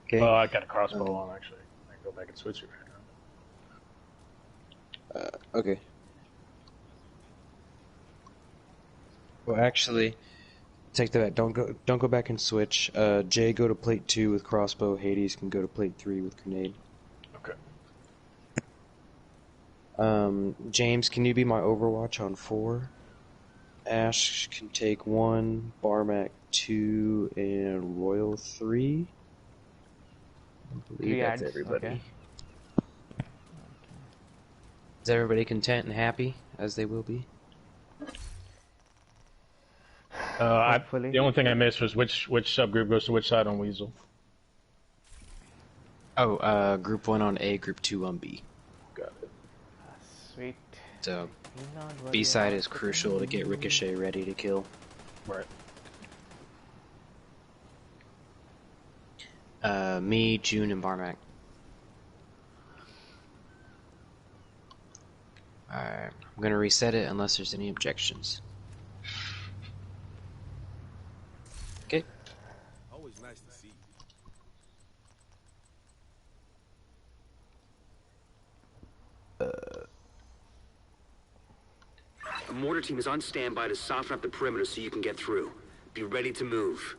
Okay. I got a crossbow on actually. I can go back and switch it right now. Okay. Well, actually, take that. Don't go back and switch. Jay, go to plate 2 with crossbow. Hades can go to plate 3 with grenade. Okay. James, can you be my Overwatch on 4? Ash can take 1, Barmac 2, and Royal 3. I believe that's everybody. Okay. Is everybody content and happy, as they will be? The only thing I missed was which subgroup goes to which side on Weasel. Oh, group 1 on A, group 2 on B. Got it. Sweet. So, B side is crucial to get Ricochet ready to kill. Right. Me, June, and Barmac. Alright, I'm gonna reset it unless there's any objections. Okay. Always nice to see you. A mortar team is on standby to soften up the perimeter so you can get through. Be ready to move.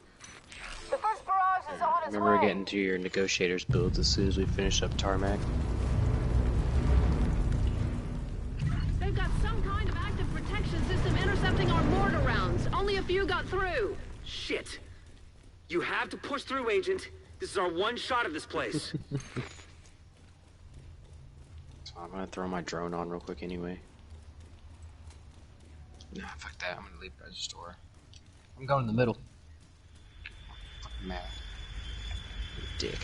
The first barrage is on its Remember way. getting to your negotiators builds as soon as we finish up tarmac. They've got some kind of active protection system intercepting our mortar rounds. Only a few got through. Shit. You have to push through, Agent. This is our one shot of this place. So I'm gonna throw my drone on real quick anyway. Nah, fuck that. I'm gonna leave Register. I'm going in the middle. Fucking mad. Dick.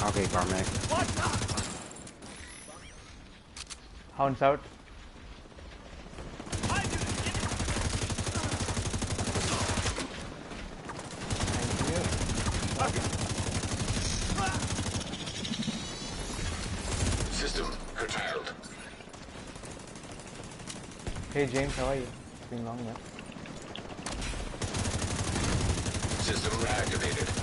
Okay, Carmack. Hounds out. System curtailed. Hey James, how are you? It's been long, man. System reactivated.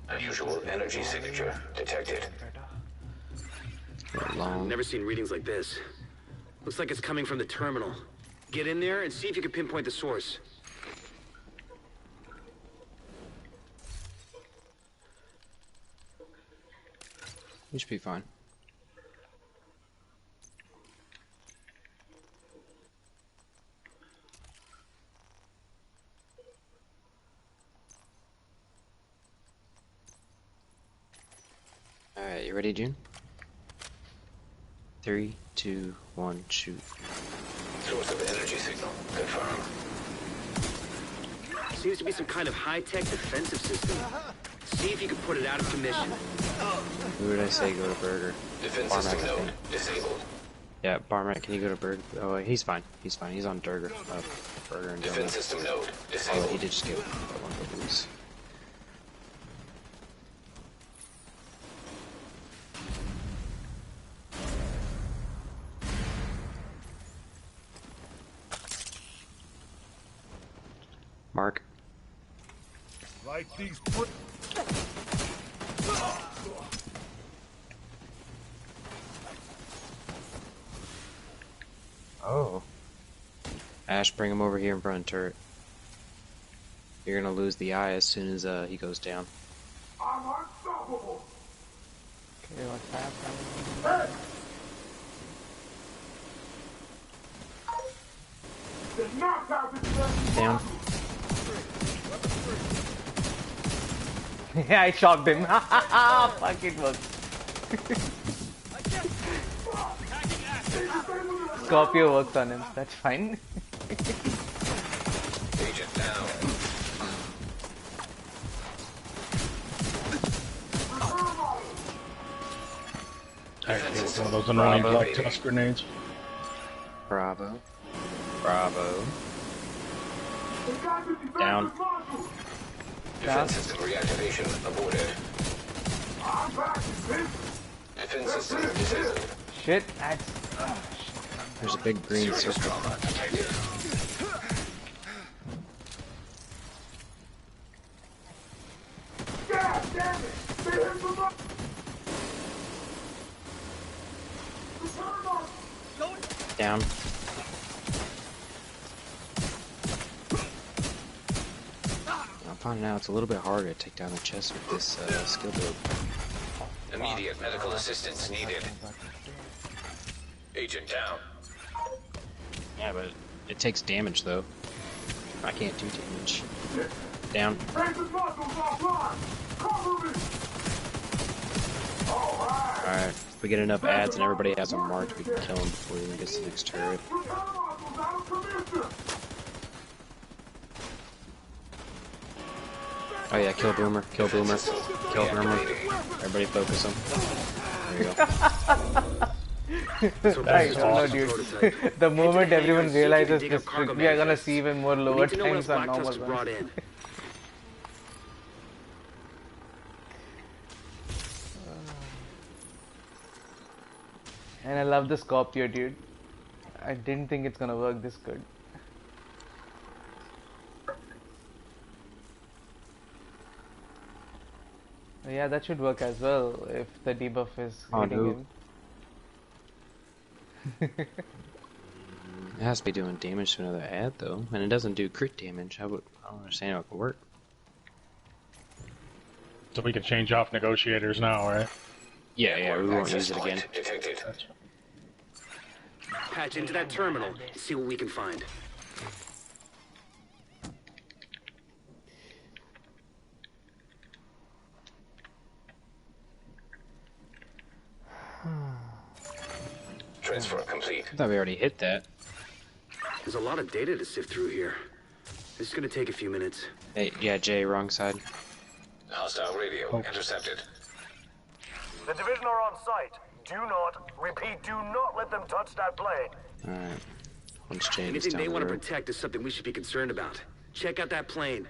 Unusual energy signature detected. I've never seen readings like this. Looks like it's coming from the terminal. Get in there and see if you can pinpoint the source. We should be fine. Alright, you ready, June? 3, 2, 1, shoot. Source of energy signal confirmed. Seems to be some kind of high-tech defensive system. See if you can put it out of commission. Who would I say go to Burger? Defense system node disabled. Yeah, Barmac, can you go to Burger? Oh, he's fine. He's fine. He's on Durger. Burger and Defense Donut. system node Oh, disabled. he did just get one of these. Mark. Like these put. Oh. Ash, bring him over here in front of turret. You're gonna lose the eye as soon as he goes down. I'm unstoppable. what's happening. Down. Yeah, I shocked him. Fuck, it works. Scorpio works on him. That's fine. Agent down. I hit one of those annoying black tusk grenades. Bravo. Bravo. Down. Defense system reactivation aborted. Defense system disabled. Shit, that's... There's a big green Serious circle. trauma detected. Down. I'm finding out it's a little bit harder to take down the chest with this skill build. Immediate medical assistance needed. Agent down. Yeah, but it takes damage though. I can't do damage. Down. Alright, if we get enough ads and everybody has them marked, we can kill him before he even gets to the next turret. Oh yeah, kill Boomer, kill Boomer, kill Boomer. Everybody focus him. There you go. I don't know, dude. The moment everyone realizes this trick, we are gonna see even more lower times than normal ones. And I love the Scorpio, dude. I didn't think it's gonna work this good. Yeah, that should work as well if the debuff is hitting him. It has to be doing damage to another ad though, and it doesn't do crit damage. I don't understand how it could work. So we can change off negotiators now, right? Yeah, we won't use it again. Detected. Patch into that terminal and see what we can find. Transfer complete. I thought we already hit that. There's a lot of data to sift through here. This is gonna take a few minutes. Hey, yeah, Jay, wrong side. Hostile radio intercepted. The division are on site. Do not, repeat, do not let them touch that plane. Alright. Once Jay gets Anything down they the want to road. protect is something we should be concerned about. Check out that plane.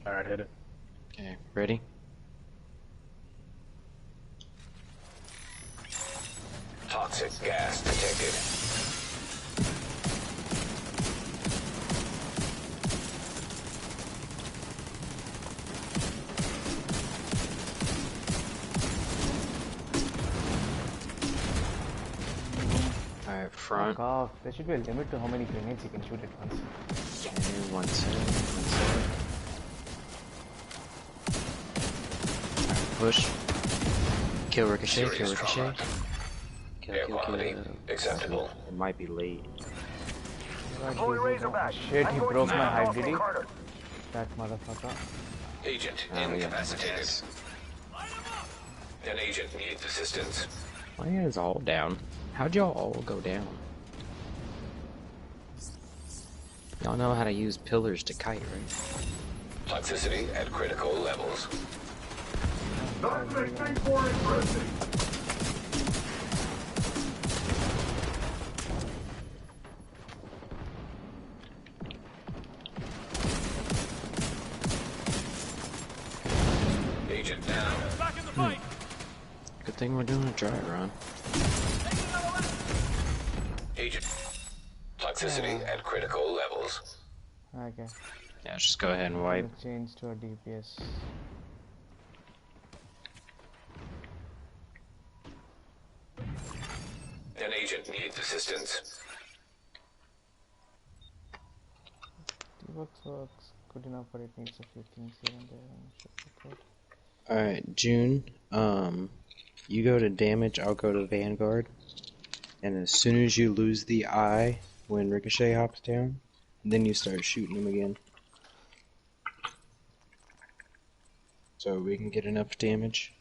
Alright, hit it. Okay, ready? Toxic gas detected. Alright, front. Fuck off. There should be a limit to how many grenades you can shoot at once. Okay, one side. Alright, push. Kill Ricochet, kill Serious Ricochet. trauma. Air Kill. quality acceptable. It might be late. Deploy Razorback. Shit, I'm he going broke to my the hype, Austin did he? Carter. That motherfucker. Agent We got incapacitated. gas. An agent needs assistance. Why is all down? How'd y'all all go down? Y'all know how to use pillars to kite, right? Toxicity at critical levels. That makes things more interesting. Agent down. Good thing we're doing a dry run. Agent. Toxicity at critical levels. Okay. Yeah, just go ahead and wipe. We'll change to a DPS. An agent needs assistance. works good enough, but it needs a few things here and there and should be good. Alright, June, you go to damage, I'll go to Vanguard. And as soon as you lose the eye, when Ricochet hops down, then you start shooting him again. So we can get enough damage.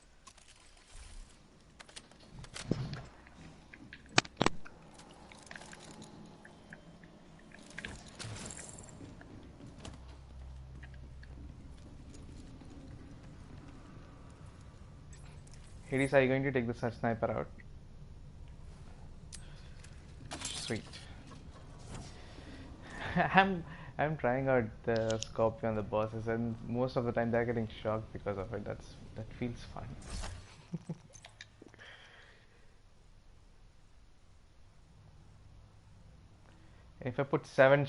Hades, are you going to take the sniper out? Sweet. I'm trying out the Scorpion on the bosses, and most of the time they're getting shocked because of it. That feels fun. If I put 7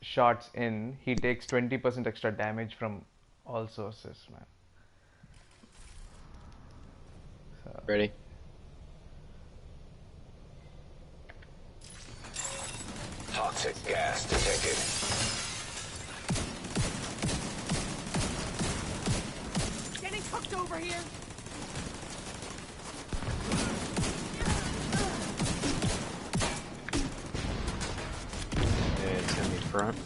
shots in, he takes 20% extra damage from all sources, man. So. Ready? Toxic gas detected. Getting cooked over here. Yeah, it's gonna be front.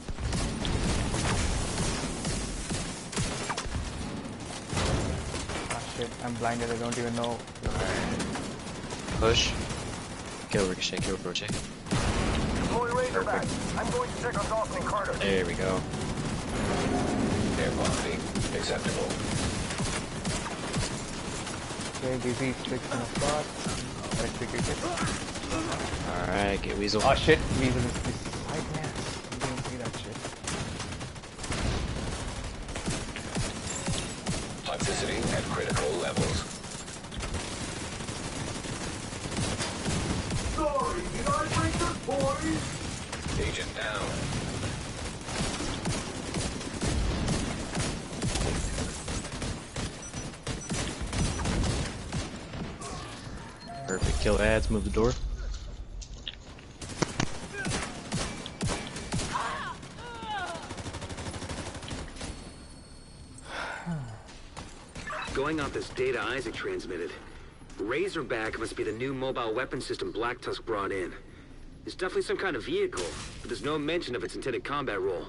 Ah shit, I'm blinded, I don't even know. Alright. Push. Kill Ricochet, kill Ricochet. Razorback. I'm going to check on Dawson and Carter. There we go. Air quality acceptable. Okay, DC sticks in a spot. Execute it. Alright, get Weasel. Oh shit, Weasel is beside me. You didn't see that shit. Toxicity at critical levels. Sorry, did I break the toys? Agent down. Perfect. Kill ads, move the door. Going off this data Isaac transmitted, Razorback must be the new mobile weapon system Black Tusk brought in. It's definitely some kind of vehicle, but there's no mention of its intended combat role.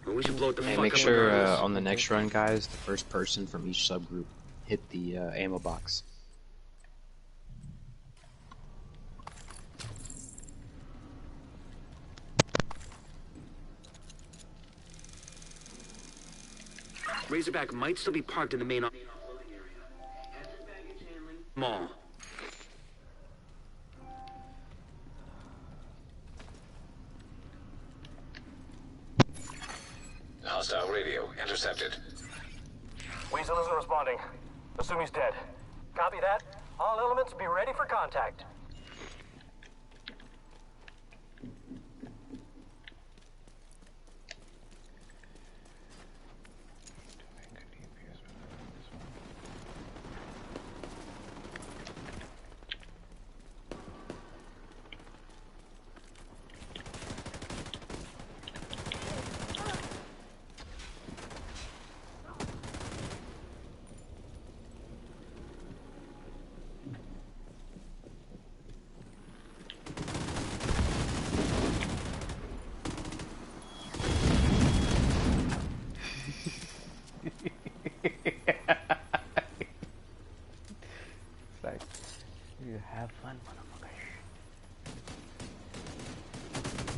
And we should blow it the fuck up. Make sure regardless. on the next run, guys, the first person from each subgroup hit the ammo box. Razorback might still be parked in the main mall. Hostile radio intercepted. Weasel isn't responding. Assume he's dead. Copy that. All elements be ready for contact.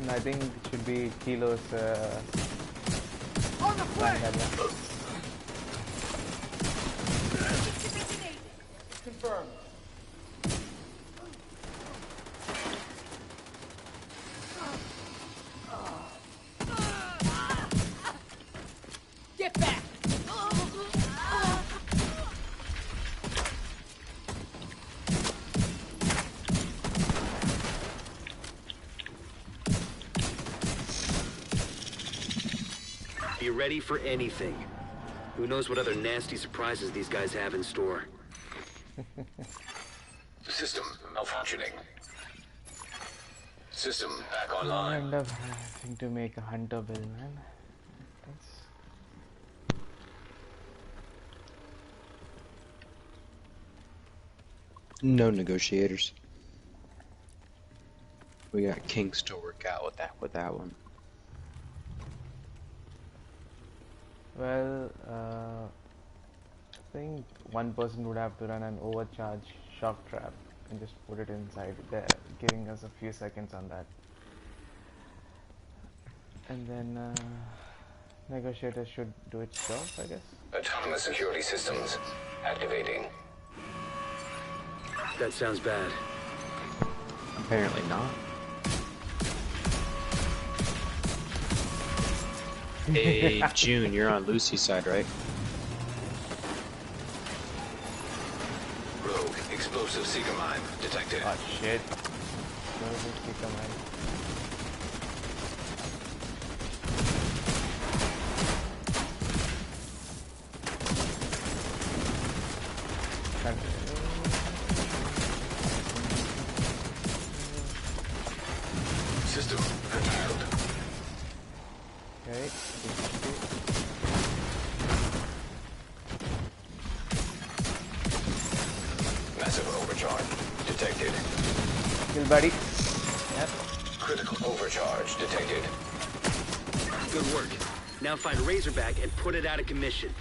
I think it should be Kilo's On the flank! Confirmed. Get back! Be ready for anything. Who knows what other nasty surprises these guys have in store. System malfunctioning. System back I online. end up having to make a hunter bill, man. No negotiators. We got kinks to work out with that one. Well, I think one person would have to run an overcharge shock trap and just put it inside there, giving us a few seconds on that. And then negotiators should do its job, I guess. Autonomous security systems activating. That sounds bad. Apparently not. Hey, June, you're on Lucy's side, right? Rogue explosive seeker mine detected. Oh shit. Explosive seeker mine. System curtailed. Okay. Massive overcharge detected. Kill buddy. Yep. Critical overcharge detected. Good work. Now find Razorback and put it out of commission.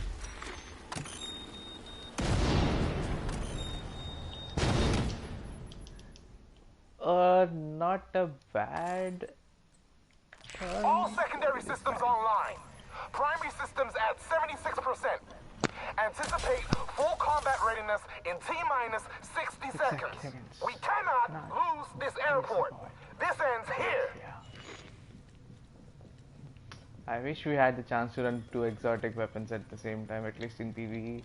Not a bad. All secondary systems online. Primary systems at 76%. Anticipate full combat readiness in T-minus 60 seconds. We cannot lose this airport. This ends here. I wish we had the chance to run 2 exotic weapons at the same time, at least in PvE.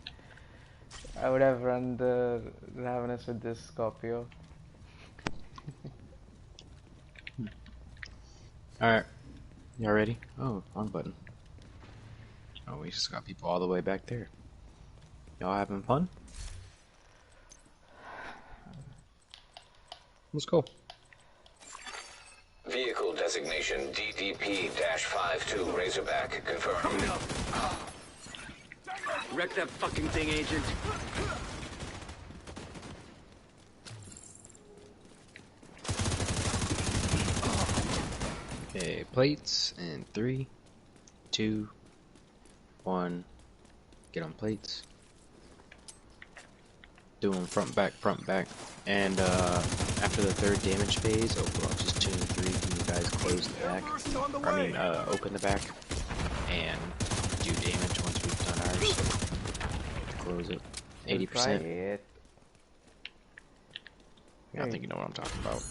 I would have run the Ravenous with this Scorpio. Alright. Y'all ready? Oh, wrong button. Oh, we just got people all the way back there. Y'all having fun? Let's go. Vehicle designation DDP-52 Razorback confirmed. Wreck that fucking thing, Agent. Okay, plates in 3, 2, 1. Get on plates. Do them front, back, and after the 3rd damage phase, Overwatch 2 and 3. Can you guys close the back? Or, I mean, open the back and do damage once we've done ours. Close it. 80%. I think you know what I'm talking about.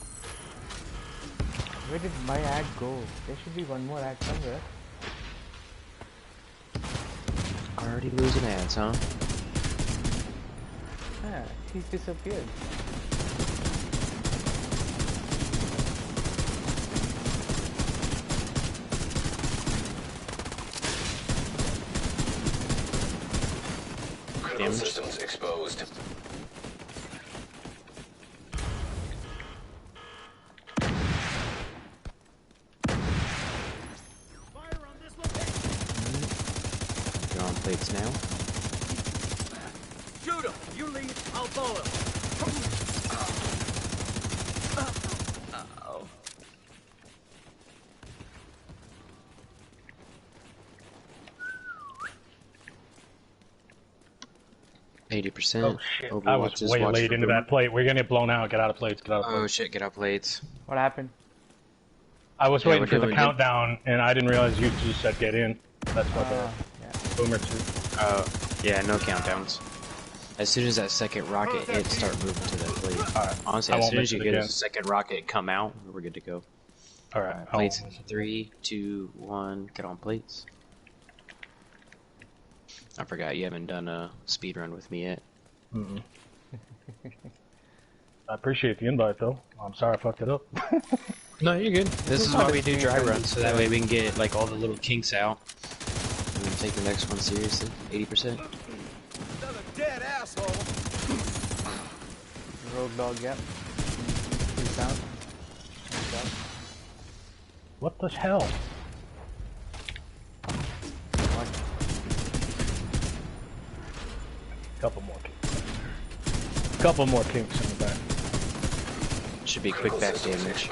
Where did my ad go? There should be one more ad somewhere. Already losing ads, huh? Ah, he's disappeared. Critical systems exposed. Get on plates now. Shoot him. You lead. I'll follow. Uh-oh. 80%. Oh shit! Overwatch I was is way watch late for into boomer. that plate. We're gonna get blown out. Get out of plates. Get out of plates. Oh shit, get out plates. What happened? I was Yeah, waiting we're for the doing good. countdown, and I didn't realize you just said get in. That's what the Yeah. boomer too. Oh, yeah, no countdowns. As soon as that second rocket hits, start moving to that plate. Alright. Honestly, I as won't soon as miss you it get a again. second rocket come out, we're good to go. Alright. Plates in 3, 2, 1, get on plates. I forgot you haven't done a speed run with me yet. I appreciate the invite though. I'm sorry I fucked it up. No, you're good. This is why we do dry runs, so that way we can get like all the little kinks out. And then take the next one seriously. 80%. Another dead asshole. Rogue dog, yep. He's down. He's down. What the hell? What? Couple more. couple more kinks in the back. Should be quick back damage.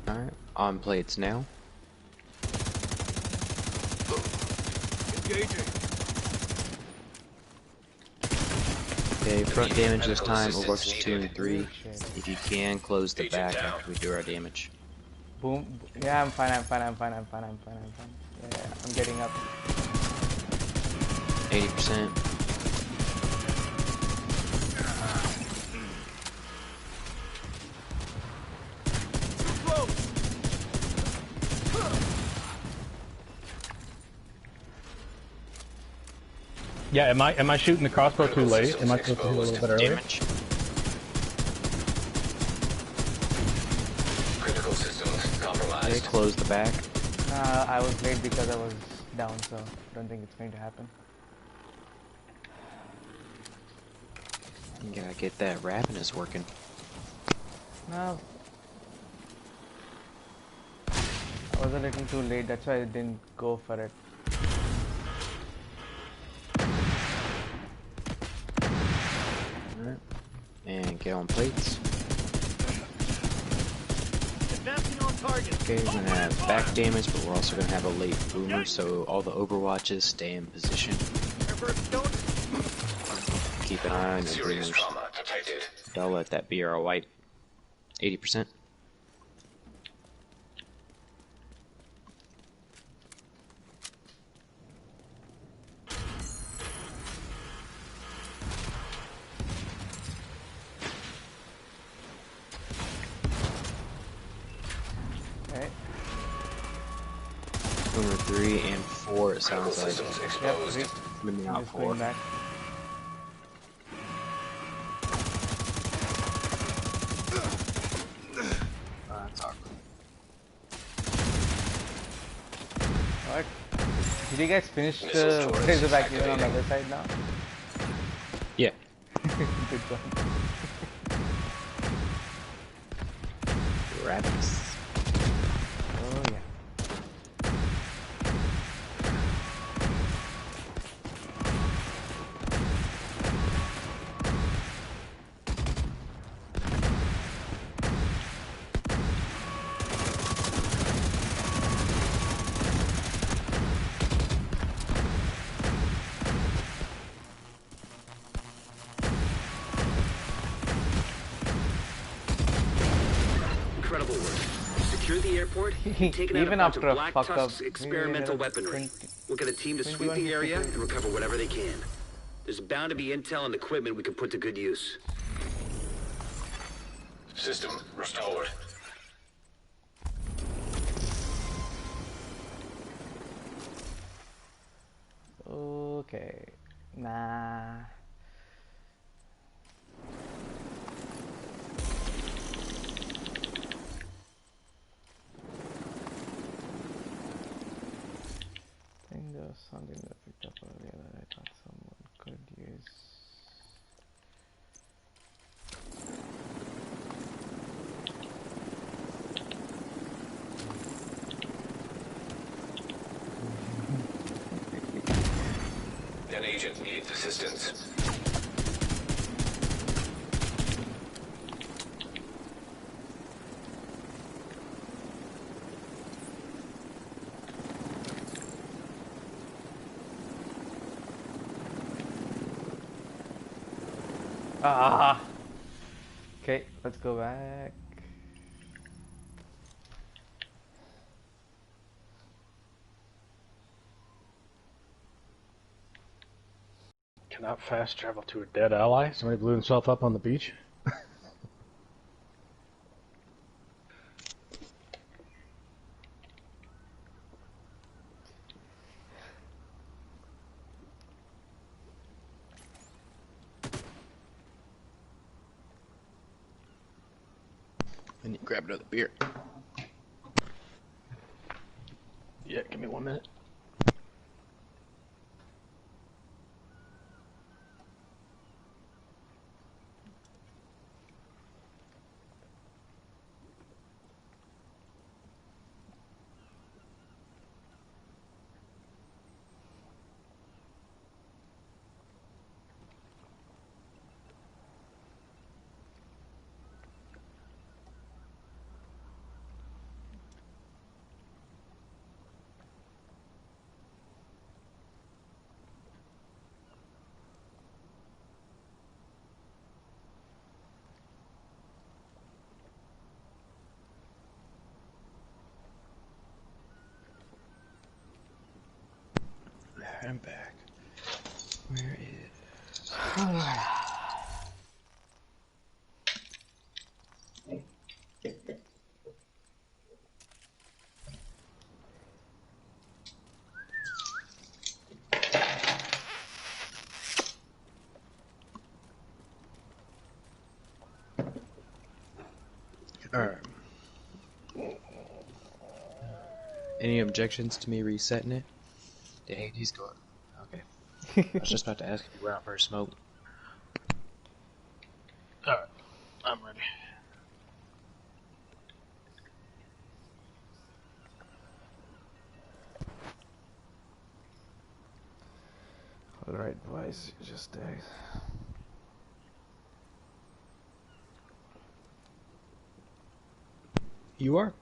Alright, on plates now. Engaging. Okay, front damage this time, overwatches 2 and 3. If you can, close the back after we do our damage. Boom. Yeah, I'm fine. Yeah, I'm getting up. 80%. Yeah, am I shooting the crossbow too late? Am I supposed to hit a little bit earlier? Damage. Critical systems compromised. Okay, close the back. I was late because I was down, so don't think it's going to happen. You gotta get that ravenous working. No. I was a little too late, that's why I didn't go for it. Alright. And get on plates. Okay, we're gonna have back damage, but we're also gonna have a late boomer, so all the overwatches stay in position. Keep an eye on your boomers. Don't let that be our wipe. 80%. Okay. Boomer 3 and 4, it sounds like. Yep, Maybe not just 4. going back. That's awkward. What? Did you guys finish the Razorback even on the other side now? Yeah. Good one. Ravenous. Oh yeah. Incredible work. Secure the airport, taking out a Even bunch after of a Black fuck Tusk's up, experimental we weaponry. We'll get a team to sweep 21, the area 52. and recover whatever they can. There's bound to be intel and equipment we can put to good use. System restored. Okay. Nah. I think there was something that I picked up earlier that I thought someone could use. An agent needs assistance. Ah. Okay, let's go back. Cannot fast travel to a dead ally. Somebody blew himself up on the beach. I need to grab another beer. Yeah, give me 1 minute. Alright, I'm back. Where is... Alright. Any objections to me resetting it? Dang, he's going. Okay. I was just about to ask if you were out for a smoke. Alright, I'm ready. Alright, boys, just You are?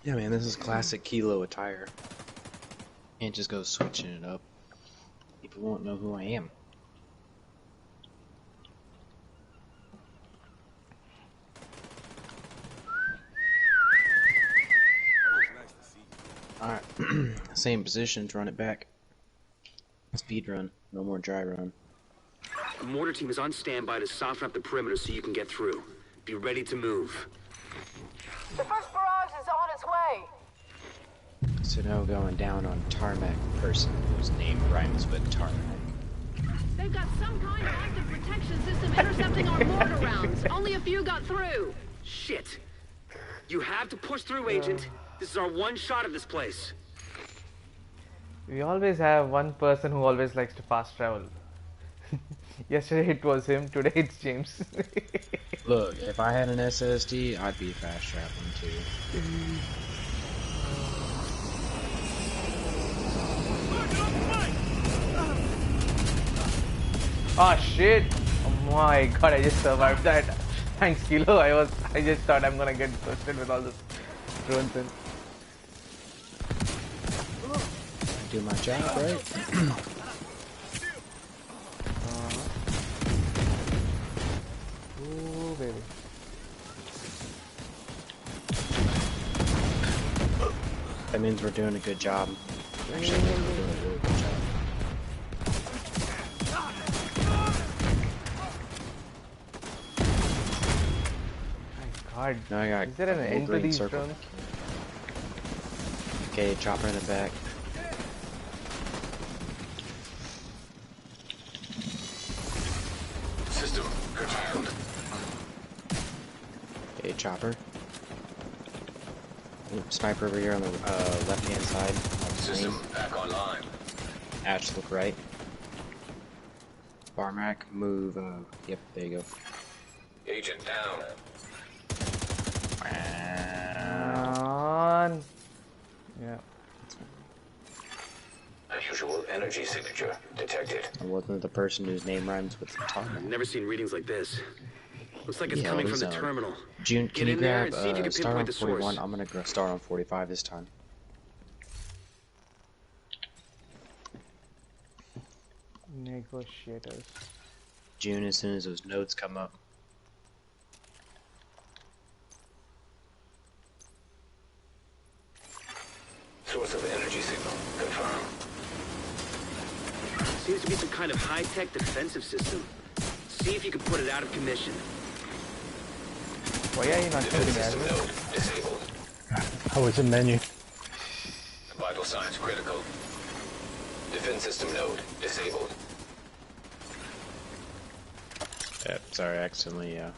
Yeah, man, this is classic Kilo attire. Can't just go switching it up. People won't know who I am. Alright, same positions, run it back. Speed run, no more dry run. The mortar team is on standby to soften up the perimeter so you can get through. Be ready to move. The first barrage is on its way. So now going down on Tarmac person whose name rhymes with Tarmac. They've got some kind of active protection system intercepting our mortar rounds. Only a few got through. Shit. You have to push through, Agent. This is our one shot of this place. We always have one person who always likes to fast travel. Yesterday it was him, today it's James. Look, if I had an SSD, I'd be fast traveling too. Oh shit! Oh my god, I just survived that. Thanks, Kilo. I just thought I'm gonna get busted with all this drones in. Do my job, right? Ooh, baby. That means we're doing a good job. Actually, we're doing a really good job. God, Now I got is there an end to these circle. drones? Okay, chopper in the back. System curtailed. Okay, chopper. Ooh, sniper over here on the left-hand side. System back online. Ash, look right. Barmac, move. Yep, there you go. Agent down. On. Yeah. Unusual energy signature detected. I wasn't the person whose name rhymes with Tarmac. I've never seen readings like this. Looks like it's Yeah, coming it from the was, terminal. June, Get can you in there grab and see if you can start on pinpoint the 41? source. I'm gonna go start on 45 this time. Negotiators. June, as soon as those nodes come up. Source of energy signal confirmed. Seems to be some kind of high-tech defensive system. See if you can put it out of commission. Why are you not Defense shooting at system me? node disabled. I was in menu. Vital signs critical. Defense system node disabled. Sorry, I accidentally, okay,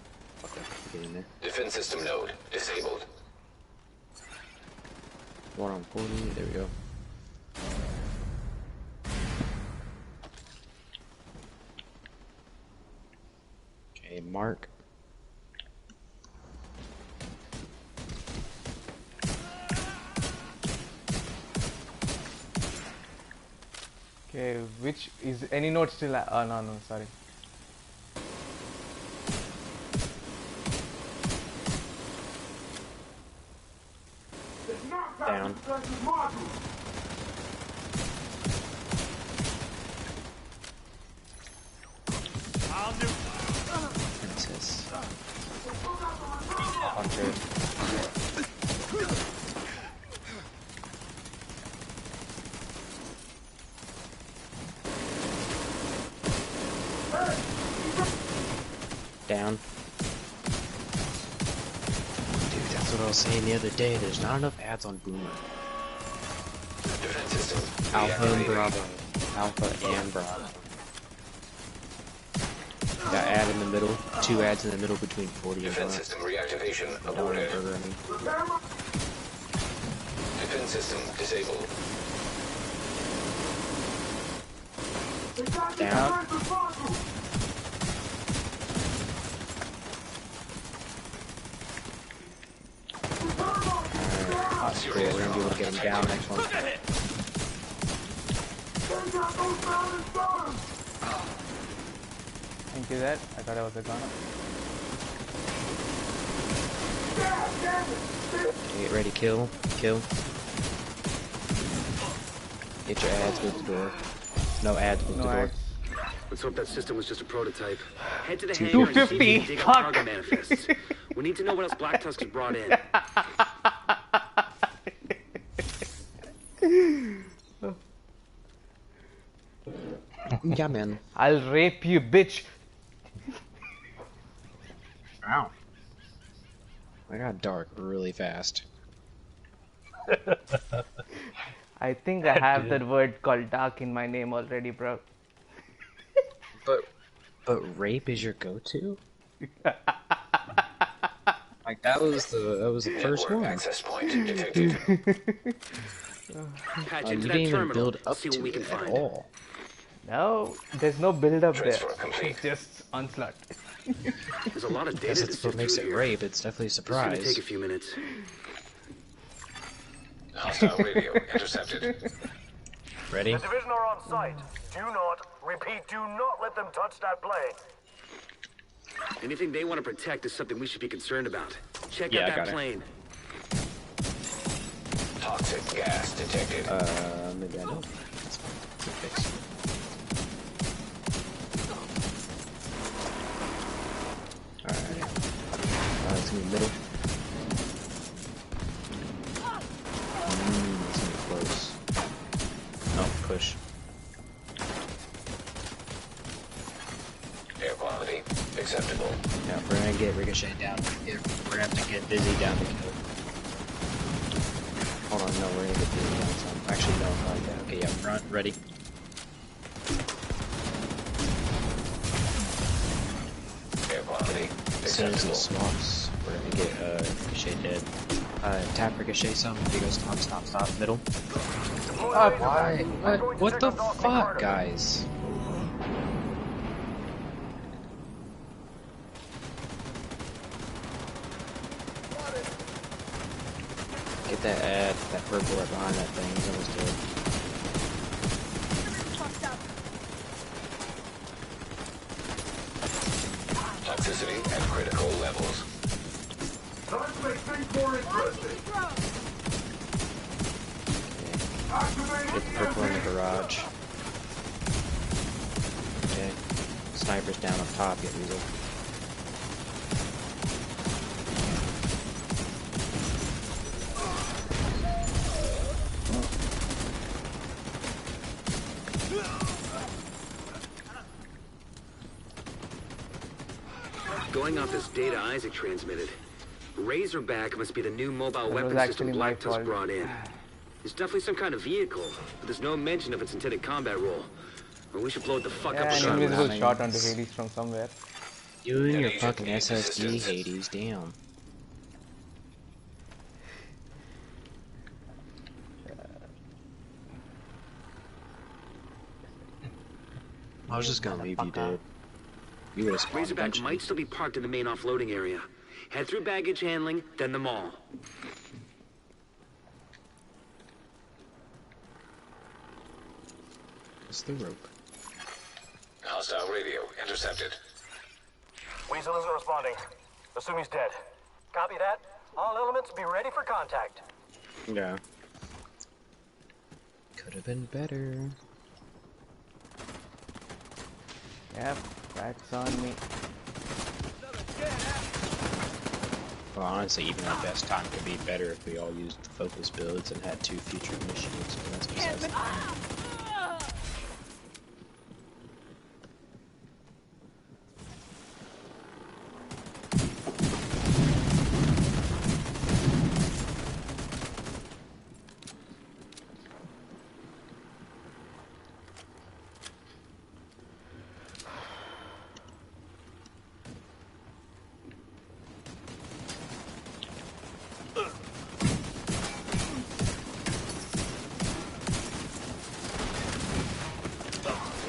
get in there. Defense system node disabled. One on 40, there we go. Okay, mark. Okay, which is any node still? Oh no, sorry. Down. Princess. Hunter. Down. Dude, that's what I was saying the other day. There's not enough ads on Boomer. Defense system. Alpha and Bravo. Alpha and Bravo. Got ad in the middle. 2 ads in the middle between 40 and Defense 1. system reactivation aborted. Defense system disabled. Down. Alright, cool. We're gonna be able to get him down next one. Thank you, that. I thought I was a gunner. Get ready, kill. Kill. Get your ads with the door. No ads with the door. Let's hope that system was just a prototype. Head to the 250, hangar and see if you can dig up fuck. cargo manifests. We need to know what else Black Tusk has brought in. Yeah, man. I'll rape you, bitch. Wow. I got dark really fast. I think I have that word called dark in my name already, bro. But rape is your go-to? Like that was the first one. Access point detected. Patch You into didn't that even terminal. build up See to what we can it at find. all. No, there's no build-up there. Transfer complete. It's just onslaught. There's a lot of data Guess to that's sift what makes through it here. rape. It's definitely a It's gonna take a surprise. few minutes. Hostile radio intercepted. Ready? The division are on site. Do not, repeat, do not let them touch that plane. Anything they want to protect is something we should be concerned about. Check Yeah, I out got that it. plane. Toxic gas detected. Maybe I don't. That's fine. Good fix. Alright. It's gonna be middle. It's gonna be close. No, push. Air quality acceptable. Yeah, we're gonna get Ricochet down. Yeah, we're gonna have to get Busy down to kill. Hold on, no, we're gonna get Busy down some. Actually, no, I like that. Okay, yeah, front, ready. Air quality As soon as he acceptable. swaps, we're gonna get Ricochet dead. Tap Ricochet some. Here goes stop, middle. Why? What the fuck, guys? Get that ad, that purple right behind that thing. He's almost dead. Toxicity at critical levels. Let's make things more interesting. Get the purple in the garage. Okay. Sniper's down up top, get Weasel. Going off this data Isaac transmitted, Razorback must be the new mobile That was weapon system actually my Black Tusk fault. brought in. It's definitely some kind of vehicle, but there's no mention of its intended combat role. Or we should blow it the fuck up Yeah, an regardless. invisible shot onto Hades from somewhere. You and An your agent fucking needs SSD, assistance. Hades, damn. I was just gonna leave you dead. You would have spawned Razorback eventually. might still be parked in the main offloading area. Head through baggage handling, then the mall. It's the rope. Hostile radio intercepted. Weasel isn't responding. Assume he's dead. Copy that. All elements be ready for contact. Yeah. Could have been better. Yep, that's on me. Well, honestly, even our best time could be better if we all used the focus builds and had 2 featured machines. But that's besides the point.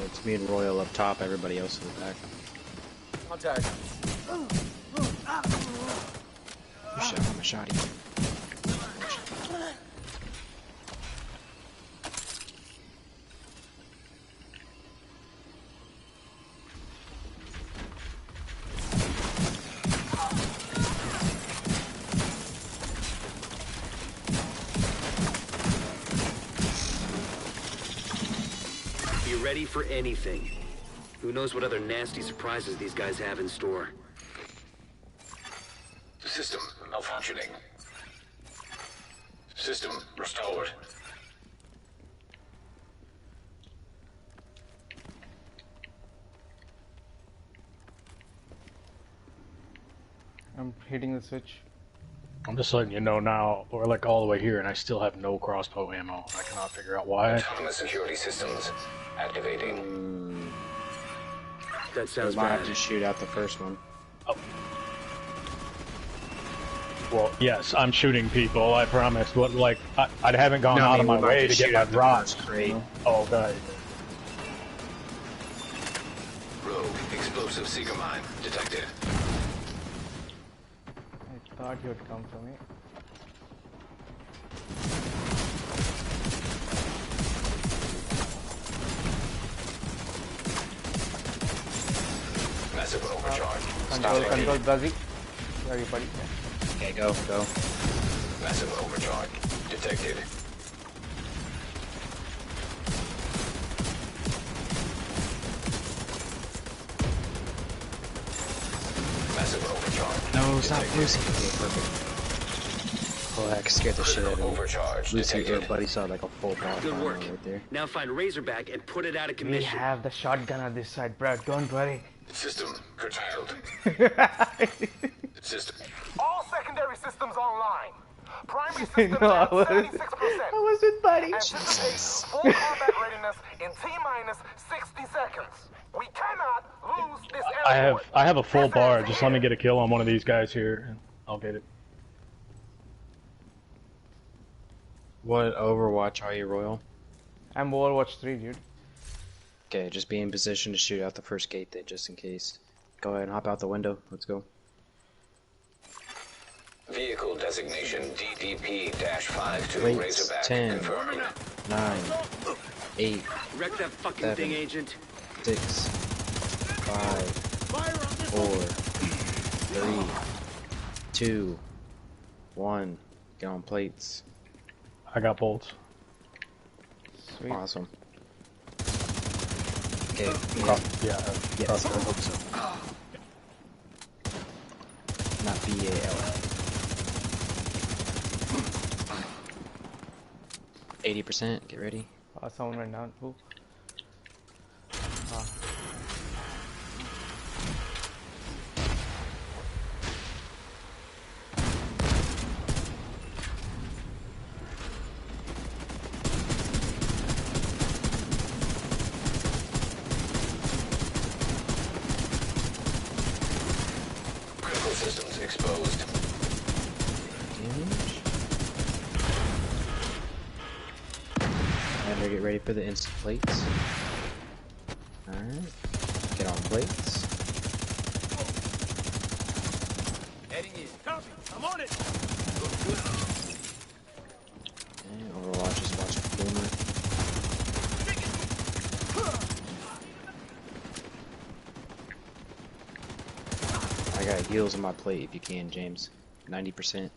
It's me and Royal up top, everybody else in the back. Contact. You shot him, I shot him. Be ready for anything. Who knows what other nasty surprises these guys have in store. System malfunctioning. System restored. I'm hitting the switch. I'm just letting you know now, we're like all the way here and I still have no crossbow ammo. I cannot figure out why. Autonomous security systems activating. That We sounds might bad. have to shoot out the first one. Oh. Well, yes, I'm shooting people, I promise. But like, I haven't gone out of my way to get my drops. Great. Oh, okay. Rogue explosive seeker mine detected. I thought he would come for me. Massive overcharge. Control, Buzzy. Where are you, buddy? Okay, go. Massive overcharge detected. Massive overcharge. No, stop detected. Lucy. Okay, perfect. Oh, that scared the shit out of me. Overcharge Lucy, detected. everybody saw like a full bar Good work. right there. Now find Razorback and put it out of We commission. have the shotgun on this side, bro. Don't worry. System curtailed. System. All secondary systems online. Primary systems No, I at was- 76%. I was with buddy. Anticipate full combat readiness in T-minus 60 seconds. We cannot lose this airport. I have a full bar. Just let me get a kill on one of these guys here, and I'll get it. What Overwatch are you, Royal? I'm Overwatch 3, dude. Okay, just be in position to shoot out the first gate then, just in case. Go ahead and hop out the window. Let's go. Vehicle designation DDP-52 Wait, Razorback 10. confirmed. 9, 8, Wreck that fucking 7. thing, Agent. 6, 5, 4, 3, 2, 1. Get on plates. I got bolts. Sweet. Awesome. Okay, Yeah. yes, I hope so. Not BAL. 80%, get ready. Someone went down. Who? Better get ready for the instant plates. Alright. Get on plates. Heading in. Copy. I'm on it. And Overwatch is watching Boomer. I got heals on my plate if you can, James. 90%.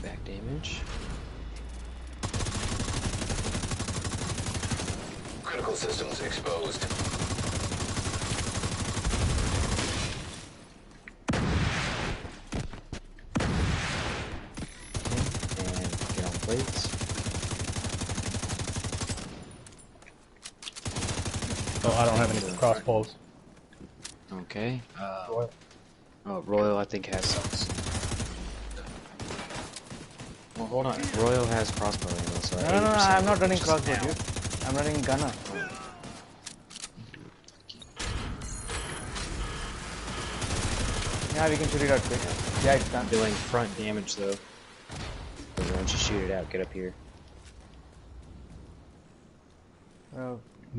Back damage. Critical systems exposed. And get on plates. Oh, I don't have any cross pulls. Okay. Royal I think has some. Well, hold on. Royal has crossbow ammo, so No, I'm not running crossbow, dude. I'm running gunner. Yeah, we can shoot it out quick. Yeah, it's done. Doing front damage though. But once you shoot it out, get up here.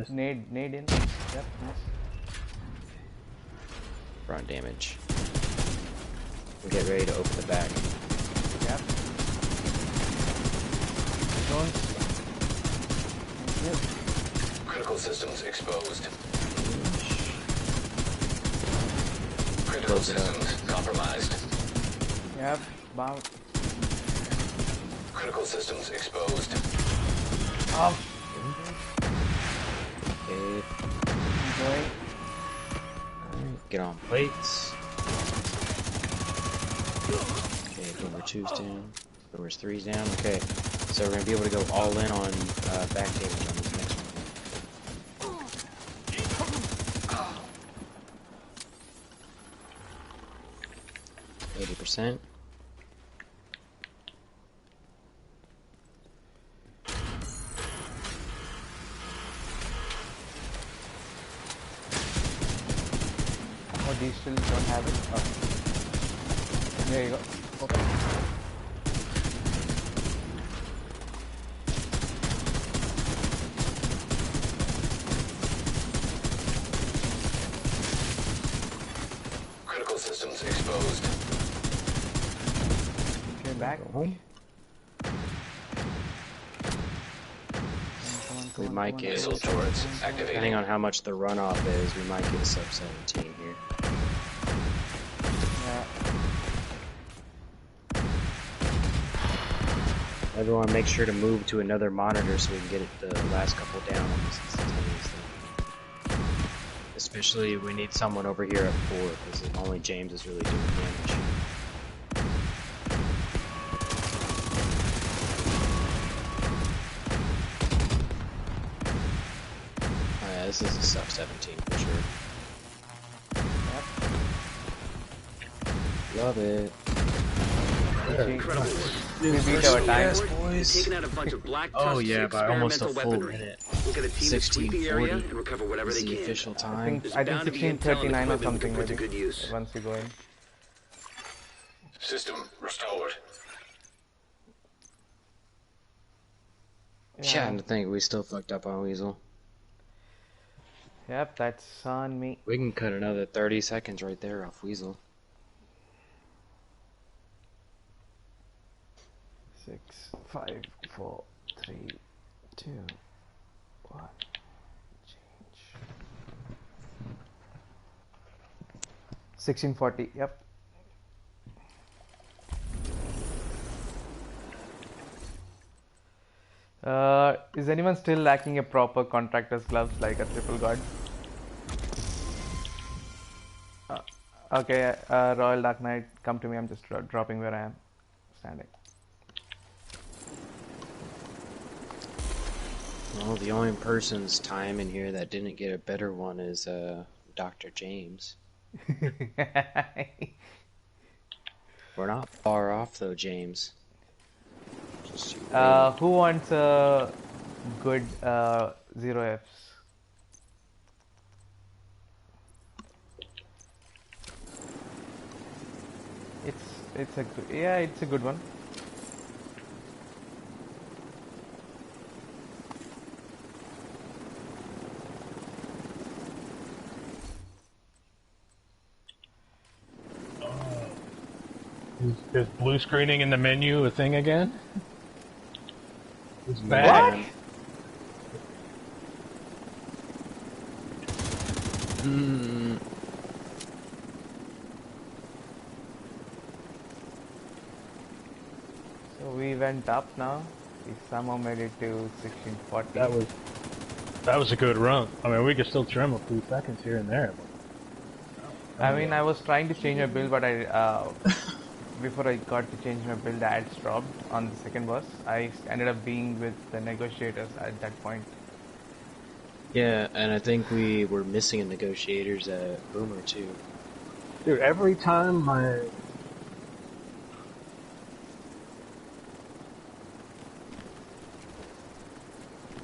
Nade in. Yep, nice. Front damage. And get ready to open the back. Yep. Don't. Yep. Critical systems exposed. Critical Close it up. systems compromised. Yep. Bomb. Critical systems exposed. Off. Okay. Going. Alright, get on plates. Okay, Boomer 2's down. Boomer 3's down. Okay, so we're gonna be able to go all in on back damage on this next one. 80%. Oh, these still don't have it? Oh. There you go. Okay. Critical systems exposed. Okay, back. Go home. We might get, Missile turrets activated. depending on how much the runoff is, we might get sub 17 here. Yeah. Everyone make sure to move to another monitor so we can get it the last couple down on this instantaneously. Especially we need someone over here at 4 because only James is really doing damage. Oh yeah, this is a sub 17 for sure. Yep. Love it. Incredible. We beat our time. Yes, boys. Taking out a bunch of black Oh tusk yeah, by almost a experimental full weaponry. minute. We'll get a team to sweep the area 16:40 and recover whatever is they the can. official I time. think There's I bound think to be intel 16:39 or equipment we can something put to maybe. good use. Once we go in. System restored. Yeah, and I think we still fucked up on Weasel. Yep, that's on me. We can cut another 30 seconds right there off Weasel. 6, 5, 4, 3, 2, 1. Change. 1640. Yep. Is anyone still lacking a proper contractor's gloves like a triple guard? Okay, RoyalDarKnight, come to me. I'm just dropping where I am standing. Well, the only person's time in here that didn't get a better one is Dr. James. We're not far off though, James. Just Who wants a good 0Fs? It's a good one. Is blue screening in the menu a thing again? It's bad. What? So we went up now. We somehow made it to 1640. That was a good run. I mean, we could still trim a few seconds here and there. I mean, I was trying to change my build, but before I got to change my build, the ads dropped on the second boss. I ended up being with the negotiators at that point. Yeah, and I think we were missing a negotiators at Boomer too. Dude, every time my...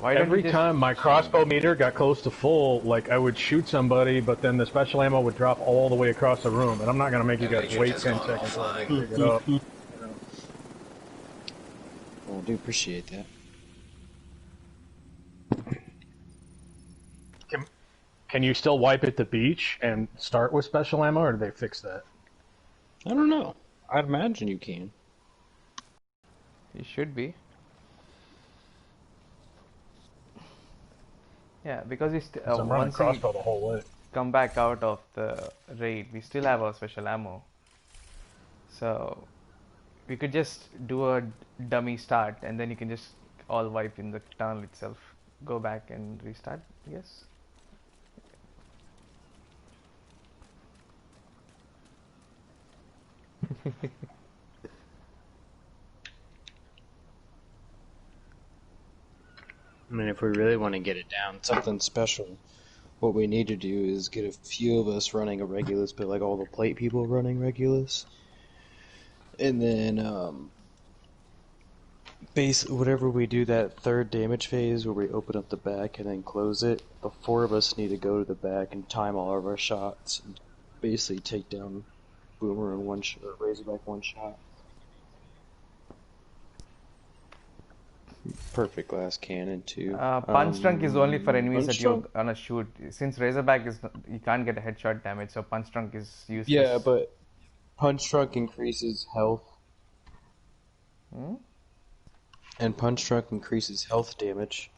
Every time my crossbow meter got close to full, like, I would shoot somebody, but then the special ammo would drop all the way across the room, and I'm not gonna make you guys wait 10 seconds while I pick it up. Well, I do appreciate that. Can you still wipe at the beach and start with special ammo, or did they fix that? I don't know. I'd imagine you can. You should be. Yeah, because once we crossbow the whole way. Come back out of the raid, we still have our special ammo. So we could just do a dummy start, and then you can just all wipe in the tunnel itself. Go back and restart, I guess. I mean, if we really want to get it down, something special, what we need to do is get a few of us running a Regulus, but like all the plate people running Regulus. And then, whatever we do that third damage phase where we open up the back and then close it, the four of us need to go to the back and time all of our shots and basically take down Boomer in one shot, or Razorback one shot. Perfect glass cannon too. Punch drunk is only for enemies that you're gonna shoot. Since Razorback is you can't get a headshot damage, so punch drunk is useless. Yeah, but punch drunk increases health. And punch drunk increases health damage.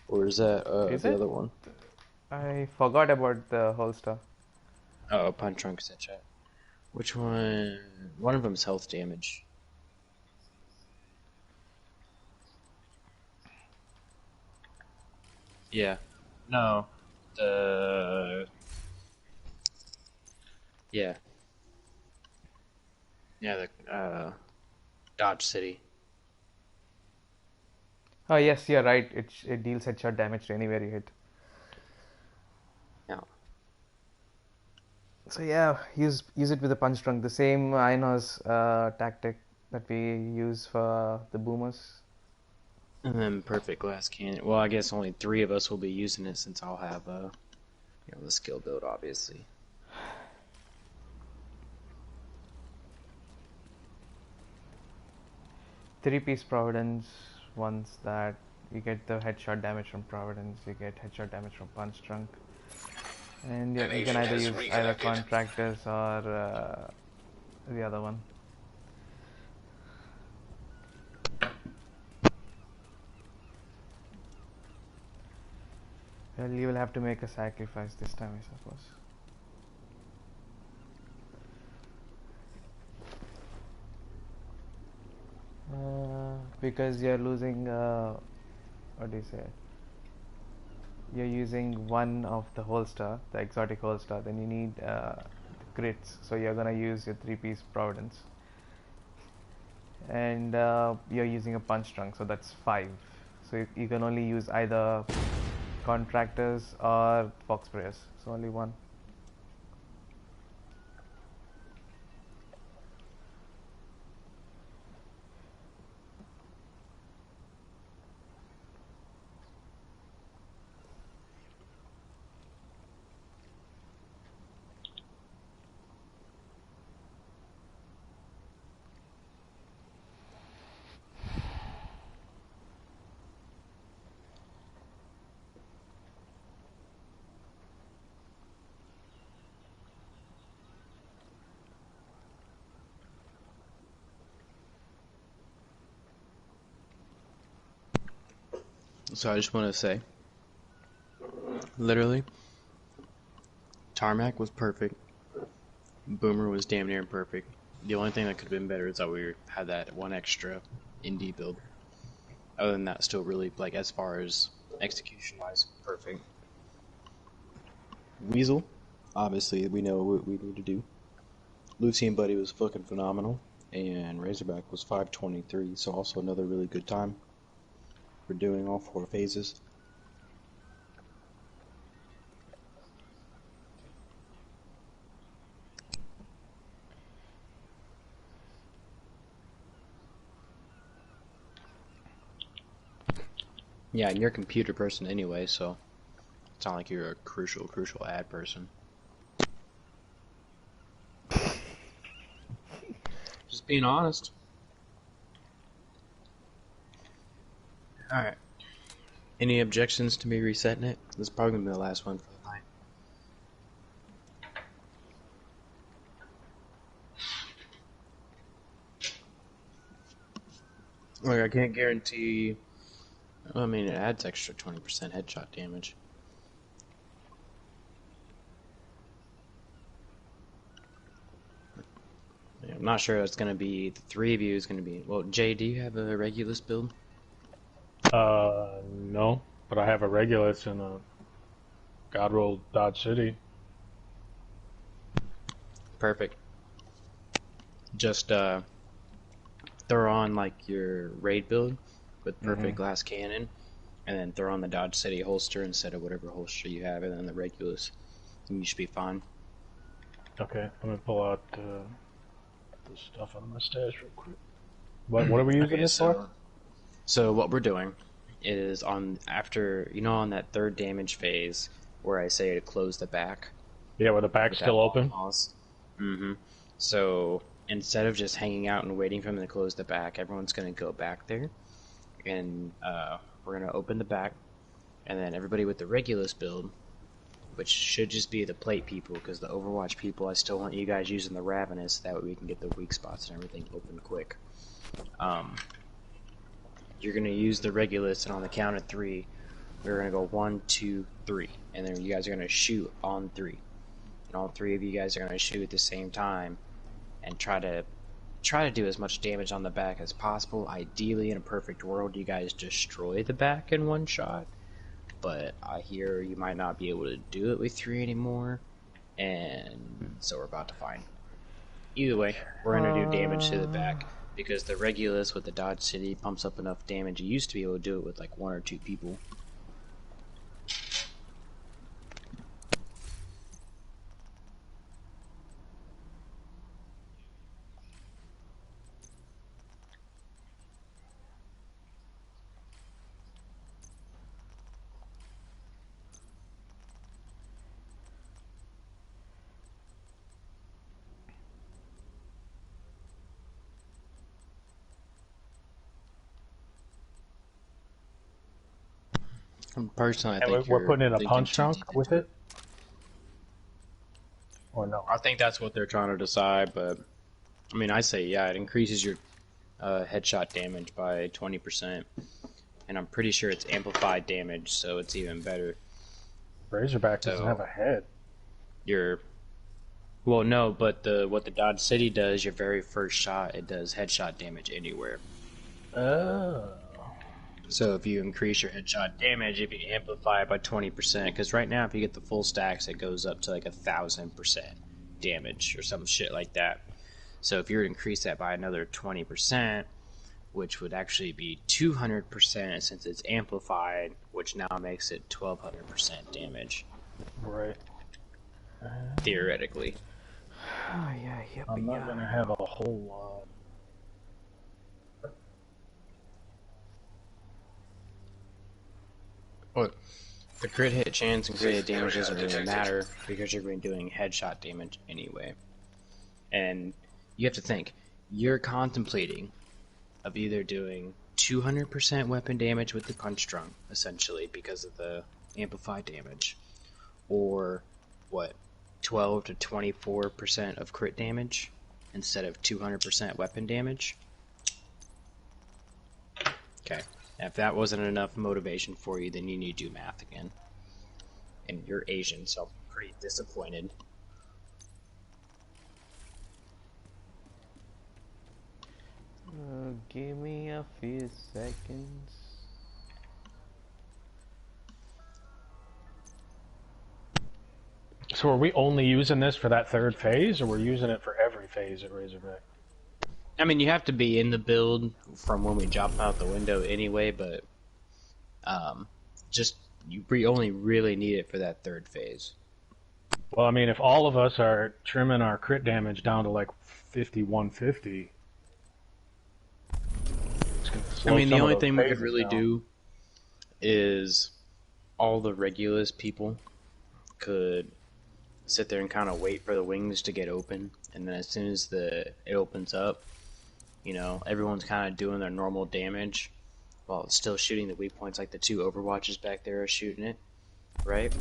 Or is that the other one? I forgot about the holster. Oh, punch drunk is headshot. Which one? One of them's health damage. Yeah. No. Yeah. Yeah, the Dodge City. Oh yes, you're right. It deals headshot damage to anywhere you hit. Yeah. So yeah, use it with the punch drunk. The same Inos tactic that we use for the boomers. And then perfect glass cannon. Well, I guess only 3 of us will be using it since I'll have the skill build, obviously. Three-piece Providence. Once that you get the headshot damage from Providence, you get headshot damage from punch drunk, and yeah, you can either use either contractors or the other one. Well, you will have to make a sacrifice this time, I suppose. Because you're losing, what do you say? You're using one of the holster, the exotic holster, then you need crits, so you're gonna use your 3-piece Providence. And you're using a punch drunk, so that's 5. So you can only use either contractors or fox sprayers, so only one. So I just want to say, literally, Tarmac was perfect. Boomer was damn near perfect. The only thing that could have been better is that we had that one extra indie build. Other than that, still really, like, as far as execution-wise, perfect. Weasel, obviously, we know what we need to do. Lucy and Buddy was fucking phenomenal. And Razorback was 523, so also another really good time for doing all 4 phases. Yeah, and you're a computer person anyway, so it's not like you're a crucial ad person. Just being honest. Alright. Any objections to me resetting it? This is probably going to be the last one for the night. Like, I can't guarantee... I mean, it adds extra 20% headshot damage. I'm not sure it's going to be... The 3 of you is going to be... Well, Jay, do you have a Regulus build? No. But I have a Regulus in a God Roll Dodge City. Perfect. Just, throw on, like, your raid build with perfect glass cannon, and then throw on the Dodge City holster instead of whatever holster you have, and then the Regulus, and you should be fine. Okay, let me pull out the stuff out of my stash real quick. What are we using this for? So what we're doing is on on that 3rd damage phase where I say to close the back. Yeah, where the back's still open. Mm-hmm. So instead of just hanging out and waiting for them to close the back, everyone's going to go back there. And we're going to open the back, and then everybody with the Regulus build, which should just be the plate people, because the Overwatch people, I still want you guys using the Ravenous, that way we can get the weak spots and everything open quick. You're going to use the Regulus, and on the count of 3, we're going to go 1, 2, 3, and then you guys are going to shoot on 3. And all 3 of you guys are going to shoot at the same time, and try to do as much damage on the back as possible. Ideally, in a perfect world, you guys destroy the back in 1 shot. But I hear you might not be able to do it with 3 anymore. And so we're about to find. Either way, we're going to do damage to the back. Because the Regulus with the Dodge City pumps up enough damage. You used to be able to do it with like 1 or 2 people. Personally, I think we're putting in a punch chunk with it? Or no? I think that's what they're trying to decide, but I mean, I say, yeah, it increases your headshot damage by 20%, and I'm pretty sure it's amplified damage, so it's even better. Razorback doesn't have a head. Well, no, but what the Dodge City does, your very first shot, it does headshot damage anywhere. Oh. So if you increase your headshot damage, if you amplify it by 20%, because right now if you get the full stacks, it goes up to like 1,000% damage or some shit like that. So if you were to increase that by another 20%, which would actually be 200% since it's amplified, which now makes it 1,200% damage. Right. Theoretically. Oh, yeah, yep, I'm not gonna have a whole lot. Well, the crit hit chance and crit hit damage doesn't really matter because you're going to be doing headshot damage anyway. And you have to think, you're contemplating of either doing 200% weapon damage with the punch drunk, essentially, because of the amplified damage, or what, 12 to 24% of crit damage instead of 200% weapon damage. Okay. If that wasn't enough motivation for you, then you need to do math again. And you're Asian, so I'm pretty disappointed. Give me a few seconds. So are we only using this for that third phase, or we're using it for every phase at Razorback? I mean, you have to be in the build from when we jump out the window anyway, but we only really need it for that third phase. Well, I mean, if all of us are trimming our crit damage down to like 5150, I mean, the only thing we could really do is all the Regulus people could sit there and kind of wait for the wings to get open, and then as soon as it opens up, you know, everyone's kind of doing their normal damage while it's still shooting the weak points, like the 2 Overwatches back there are shooting it, right?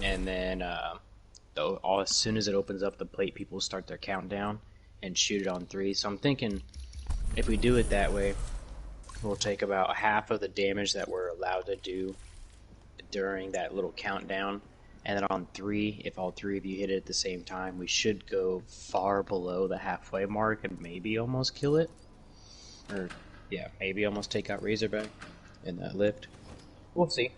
And then as soon as it opens up, the plate people start their countdown and shoot it on 3. So I'm thinking if we do it that way, we'll take about half of the damage that we're allowed to do during that little countdown, and then on 3, if all 3 of you hit it at the same time, we should go far below the halfway mark and maybe almost kill it. Or, yeah, maybe almost take out Razorback in that lift. We'll see.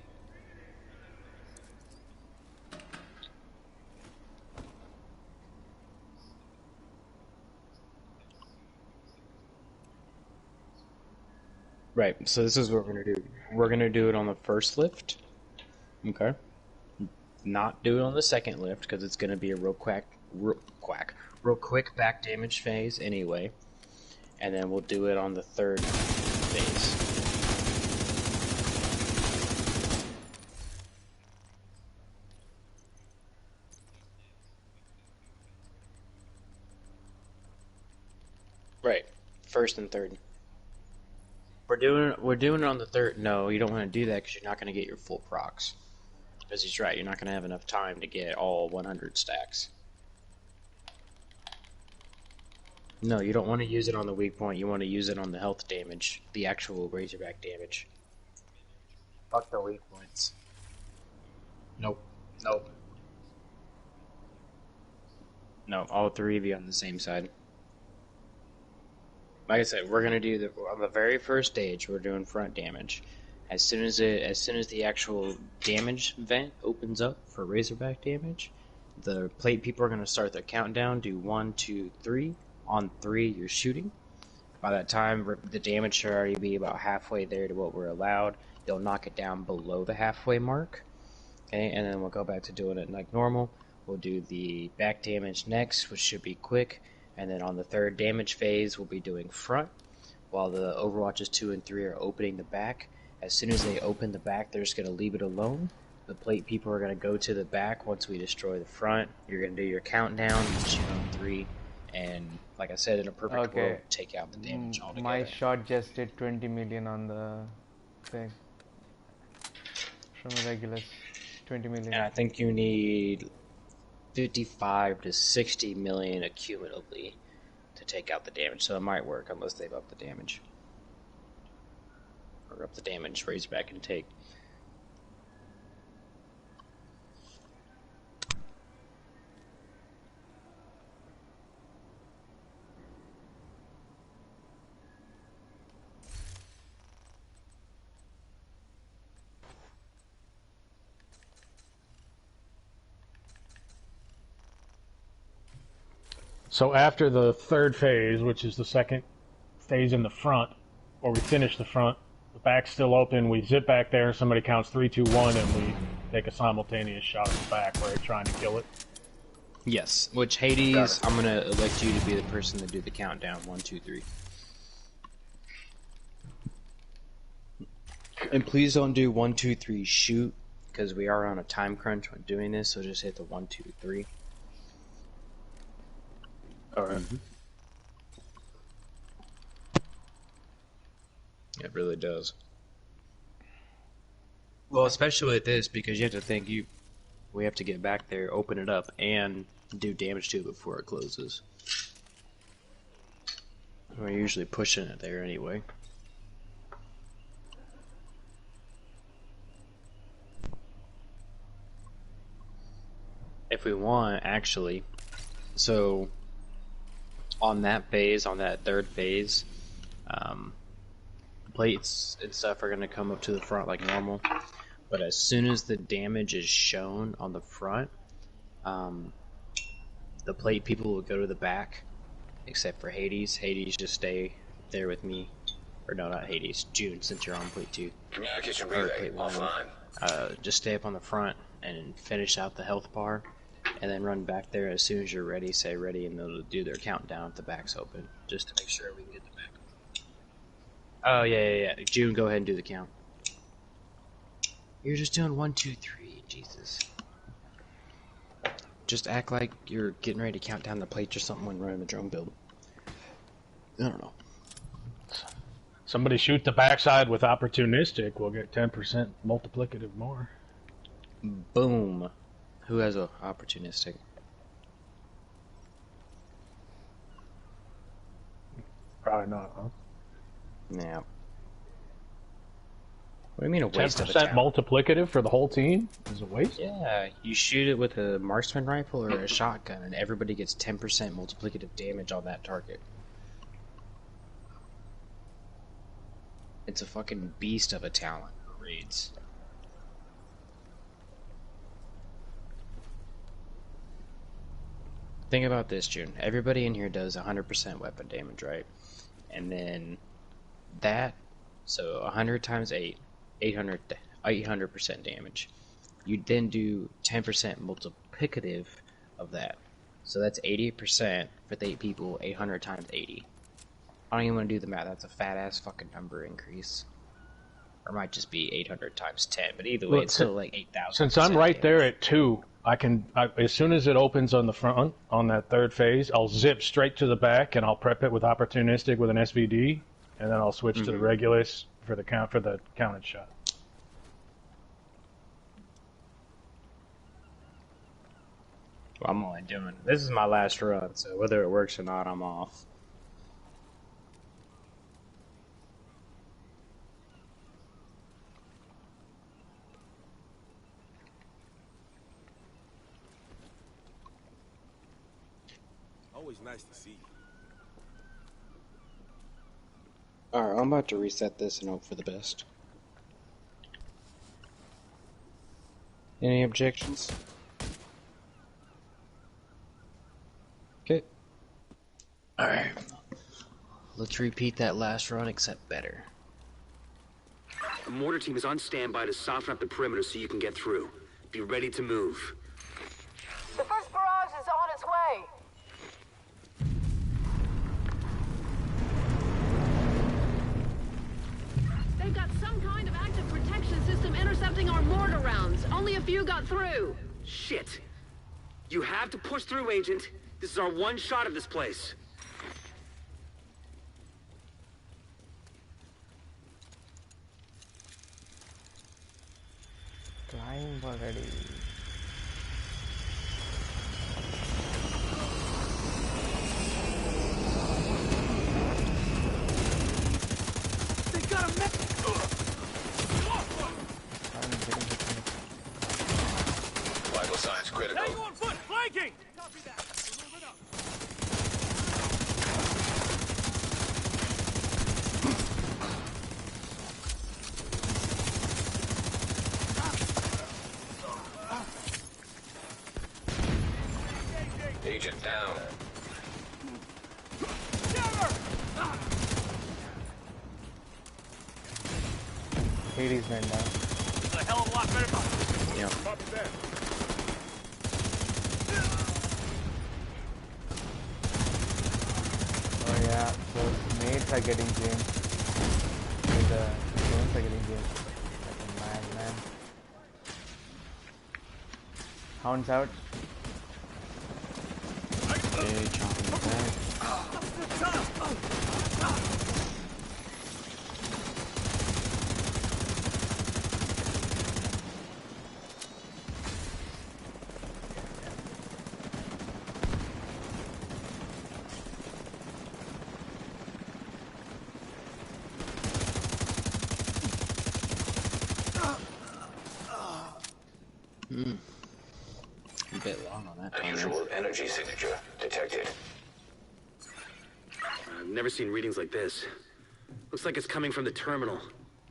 Right, so this is what we're going to do. We're going to do it on the first lift. Okay. Not do it on the second lift, because it's going to be a real quick back damage phase anyway. And then we'll do it on the third phase. Right. First and third. We're doing it on the third. No, you don't want to do that because you're not going to get your full procs. Because he's right, you're not going to have enough time to get all 100 stacks. No, you don't want to use it on the weak point. You want to use it on the health damage, the actual Razorback damage. Fuck the weak points. Nope. Nope. No, all 3 of you on the same side. Like I said, we're gonna do on the very first stage. We're doing front damage. As soon as the actual damage vent opens up for Razorback damage, the plate people are gonna start their countdown. Do 1, 2, 3. On 3, you're shooting. By that time, the damage should already be about halfway there to what we're allowed. You'll knock it down below the halfway mark. Okay, and then we'll go back to doing it like normal. We'll do the back damage next, which should be quick. And then on the third damage phase, we'll be doing front, while the Overwatches 2 and 3 are opening the back. As soon as they open the back, they're just going to leave it alone. The plate people are going to go to the back once we destroy the front. You're going to do your countdown, shoot on 3, and like I said, in a perfect world, take out the damage altogether. My shot just did 20 million on the thing. From a Regulus, 20 million. And I think you need 55 to 60 million accumulatively to take out the damage, so it might work unless they've upped the damage. Or up the damage Razorback can take. So after the third phase, which is the second phase in the front, or we finish the front, the back's still open, we zip back there, somebody counts 3, 2, 1, and we take a simultaneous shot at the back, right, trying to kill it. Yes, which Hades, I'm going to elect you to be the person to do the countdown, 1, 2, 3. And please don't do 1, 2, 3 shoot, because we are on a time crunch when doing this, so just hit the 1, 2, 3. Alright. It really does. Well, especially with this, because you have to think we have to get back there, open it up, and do damage to it before it closes. We're usually pushing it there anyway. if we want, actually. So, on that phase, on that third phase, plates and stuff are going to come up to the front like normal. But as soon as the damage is shown on the front, the plate people will go to the back, except for Hades. Hades, just stay there with me. Or no, not Hades. June, since you're on plate 2. Communication relay offline. Just stay up on the front and finish out the health bar, and then run back there as soon as you're ready. Say ready, and they'll do their countdown if the back's open, just to make sure we can get the back open. Oh yeah. June, go ahead and do the count. You're just doing 1, 2, 3. Jesus. Just act like you're getting ready to count down the plates or something when running the drone build. I don't know. Somebody shoot the backside with opportunistic, we'll get 10% multiplicative more. Boom. Who has a opportunistic? Probably not, huh? Yeah. What do you mean a waste of a 10% multiplicative for the whole team is a waste? Yeah, you shoot it with a marksman rifle or a shotgun, and everybody gets 10% multiplicative damage on that target. It's a fucking beast of a talent for raids. Think about this, June. Everybody in here does 100% weapon damage, right? And then that, so 100 times 8, 800% damage. You then do 10% multiplicative of that. So that's 80% for the 8 people, 800 times 80. I don't even want to do the math. That's a fat ass fucking number increase. Or it might just be 800 times 10, but either way, it's still like 8,000. Since I'm right there at 2, as soon as it opens on the front, on that third phase, I'll zip straight to the back and I'll prep it with opportunistic with an SVD, and then I'll switch to the Regulus for the counted shot. Well, I'm only doing, this is my last run, so whether it works or not, I'm off. Always nice to see you. Alright, I'm about to reset this and hope for the best. Any objections? Okay. Alright. Let's repeat that last run, except better. The mortar team is on standby to soften up the perimeter so you can get through. Be ready to move. The first barrage is on its way. They've got some kind of active protection system intercepting our mortar rounds. Only a few got through. Shit. You have to push through, Agent. This is our one shot of this place. Climb already. They got a mech. Vital signs critical. Now you on foot, flanking. Copy that. We're moving up. Agent down. Hades went down. This is a hell of a lot better. Yeah. Copy that. Oh yeah, so mates are getting gamed. The drones are getting gamed. Like a madman. Hounds out. Okay, chopping it back. A bit long on that. Unusual energy signature detected. I've never seen readings like this. Looks like it's coming from the terminal.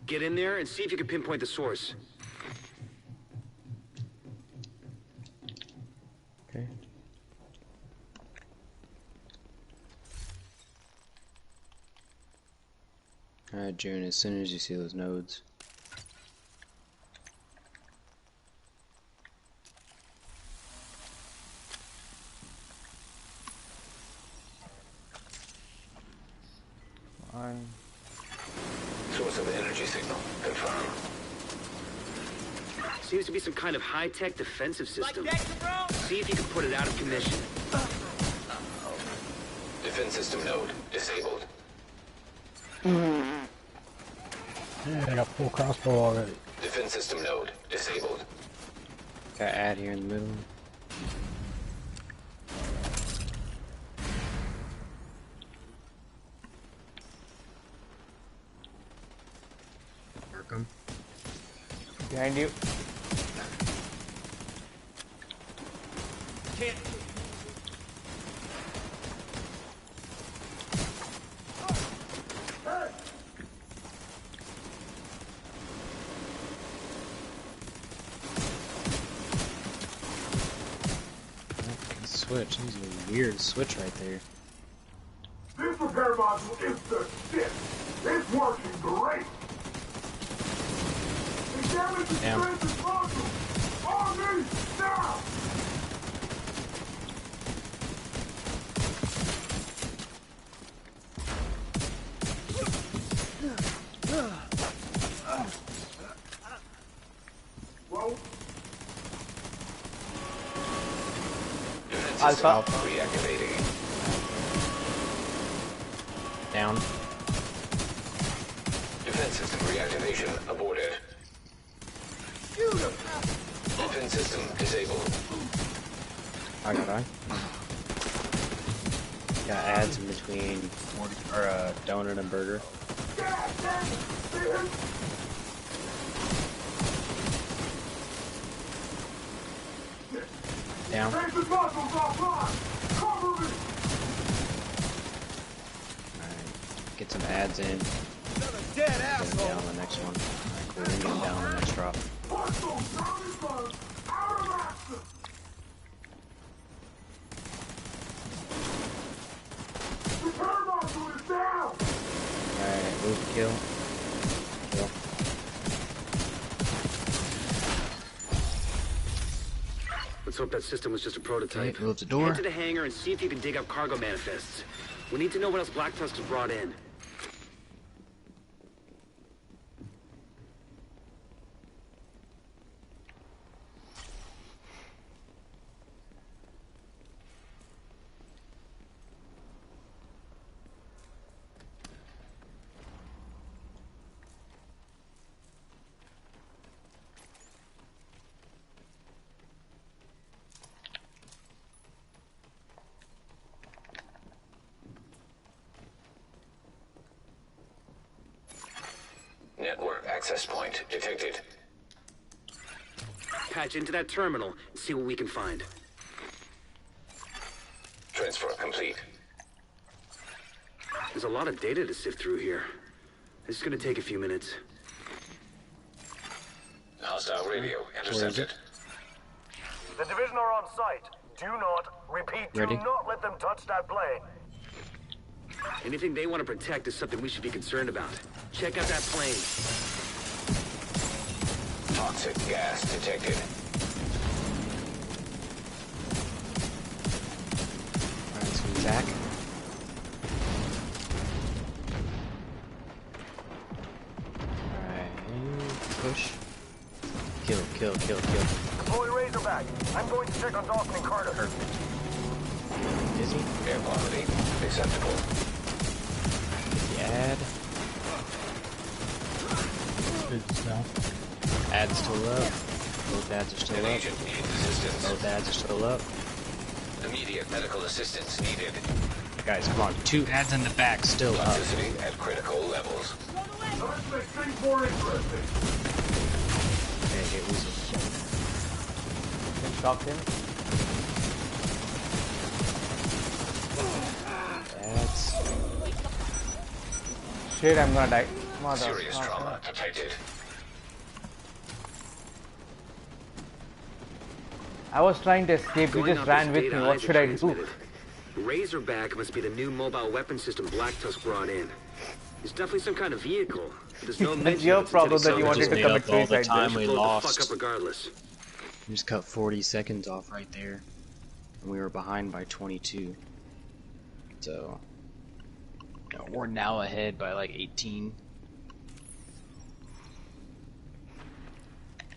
Get in there and see if you can pinpoint the source. Okay. Alright, June, as soon as you see those nodes. Source of energy signal confirmed. Seems to be some kind of high-tech defensive system. See if you can put it out of commission. Defense system node disabled. Yeah, I got full crossbow already. Defense system node disabled. Got add here in the middle. Mark 'em. Behind you. Can't. Switch. This is a weird switch right there. This repair module is the shit. It's working great. Examine the transit module. On me, now. Well, Alpha. Reactivating. Down. Defense system reactivation aborted. Defense system disabled. I got ads in between donut and burger. Down. Alright, get some ads in. Get them down the next one. Alright, cool. We're getting down the next drop. Alright, move, kill. Kill. Let's hope that system was just a prototype. Okay, move the door. Head to the hangar and see if you can dig up cargo manifests. We need to know what else Black Tusk has brought in. Network access point detected. Patch into that terminal and see what we can find. Transfer complete. There's a lot of data to sift through here. This is gonna take a few minutes. Hostile radio intercepted. The division are on site. Do not, repeat, Ready? do not let them touch that plane. Anything they want to protect is something we should be concerned about. Check out that plane. Toxic gas detected. Alright, so we attack. Alright, push. Kill. Deploy Razorback. I'm going to check on Dawson and Carter. Perfect. Dizzy. Air quality acceptable. The ad. Ad's still up. Both ads are still An up. agent needs assistance. Both ads are still up. Immediate medical assistance needed. Guys, come on. 2 ads in the back still up. Toxicity at critical levels. let's make things more interesting. Okay, it was Can shock him. Shit, I'm gonna die. Serious trauma detected. I was trying to escape, you Going just off ran this with me, data what Isaac should I do? transmitted, Razorback must be the new mobile weapon system Black Tusk brought in. It's definitely some kind of vehicle. But there's no That's mention your of its problem intended that you combat wanted to made role. commit up all the suicide. time They we should blow the fuck lost. up regardless. We just cut 40 seconds off right there. And we were behind by 22. So, you know, we're now ahead by like 18.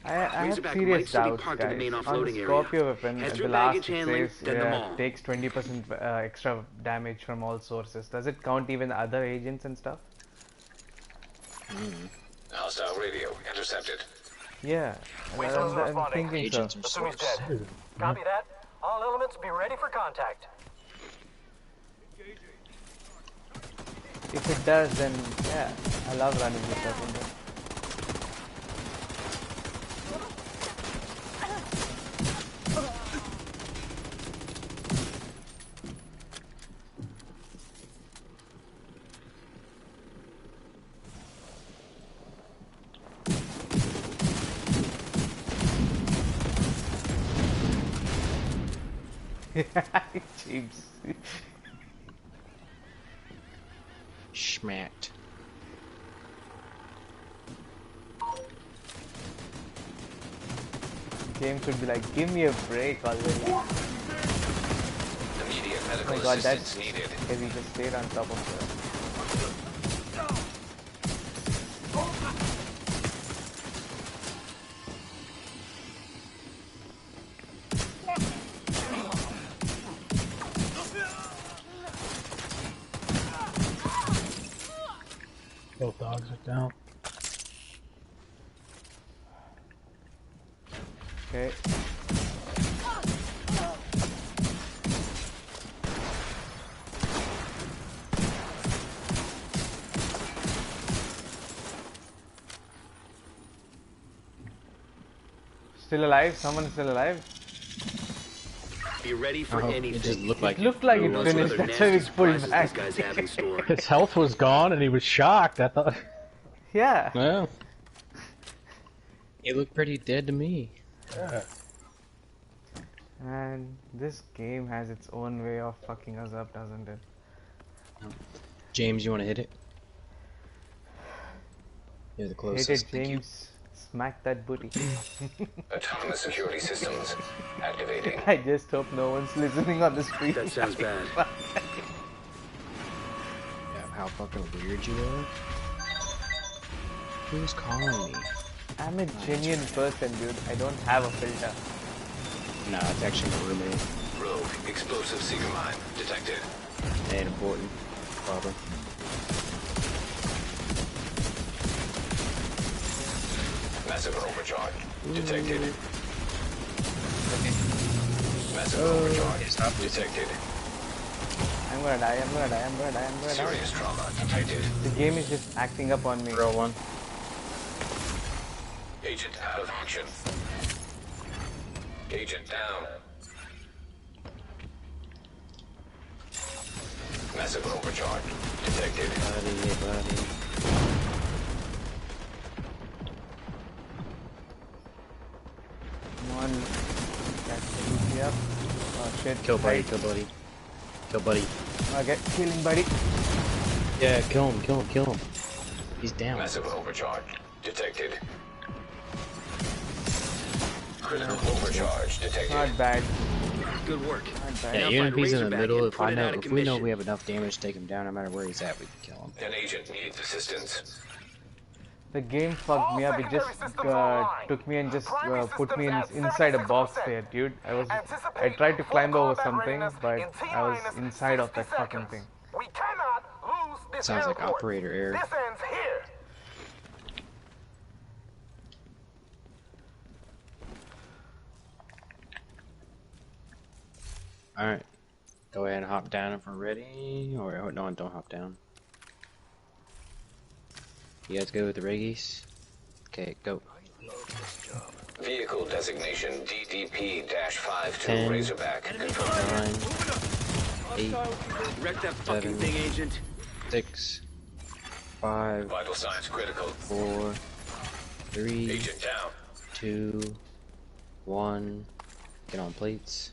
I have Razorback serious might still be doubts, parked in the guys. main On the offloading area. Scorpio weapon, Head at through the last baggage it handling, says then the mall. takes 20% extra damage from all sources. Does it count even other agents and stuff? Hostile radio intercepted. Yeah, Weasel is I'm responding. thinking so. Agents are Assume he's source. dead. Copy that. All elements be ready for contact. If it does, then yeah, I love running this weapon. James. Schmacked. James would be like, give me a break already. Immediate Oh medical my god, assistance that's needed. heavy. Just stayed on top of the. Both dogs are down. Okay. Still alive? Someone still alive? Be ready for anything. It just looked like It looked like Who it knows what finished. other That's why we nasty pulled surprises back. these guys have in store. His health was gone and he was shocked. I thought. Yeah. Well, it looked pretty dead to me. Yeah. And this game has its own way of fucking us up, doesn't it? James, you want to hit it? You're the Hate closest. it, Thank you. James. Smack that booty. Autonomous security systems activating. I just hope no one's listening on the street. That sounds bad. Yeah, how fucking weird you are. Who's calling me? I'm a genuine person, dude. I don't have a filter. No, it's actually my roommate. Rogue explosive seeker mine detected. Ain't important. Probably. Massive overcharge detected. Massive overcharge detected. I'm gonna die, I'm gonna die, I'm gonna die, I'm gonna die. Serious trauma detected. The game is just acting up on me. Roll one. Agent out of action. Agent down. Massive overcharge detected. Buddy. Come on. That's the up. Oh shit. Kill buddy, Right. kill buddy. Kill buddy. Okay, killing buddy. Yeah, kill him. He's down. Massive overcharge detected. Critical overcharge detected. Not bad. Good work. Not bad. Yeah, Now even if find he's in the Razorback middle, and if put it out of we know commission. we have enough damage to take him down, no matter where he's at, we can kill him. An agent needs assistance. The game fucked me up. It just took me and just put me inside a box there, dude. I tried to climb over something, but I was inside of that fucking thing. We cannot lose this Sounds like airport. operator error. This ends here. Alright. Go ahead and hop down if we're ready. Or no, don't hop down. You guys go with the reggies? Okay, go. Vehicle designation DDP-52 10, Razorback confirmed. 9, 8, Wreck that fucking 7, thing, Agent. 6, 5, Vital signs critical. 4, 3, Agent down. 2, 1. Get on plates.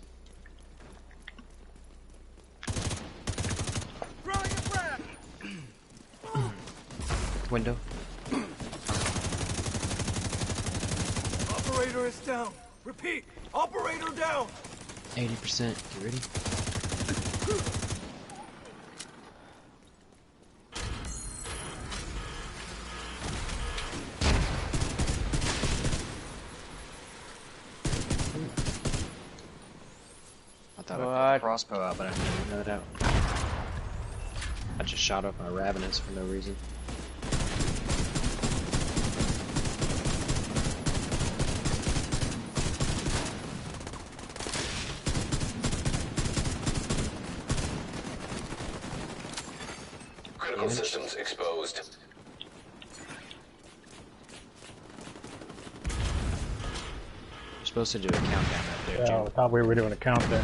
Window. Operator is down. Repeat. Operator down. 80%. You ready? I thought I put a crossbow out, but I didn't know that. I just shot up my Ravenous for no reason. Critical systems exposed. You're supposed to do a countdown right there, Yeah, Jim. I thought we were doing a count there.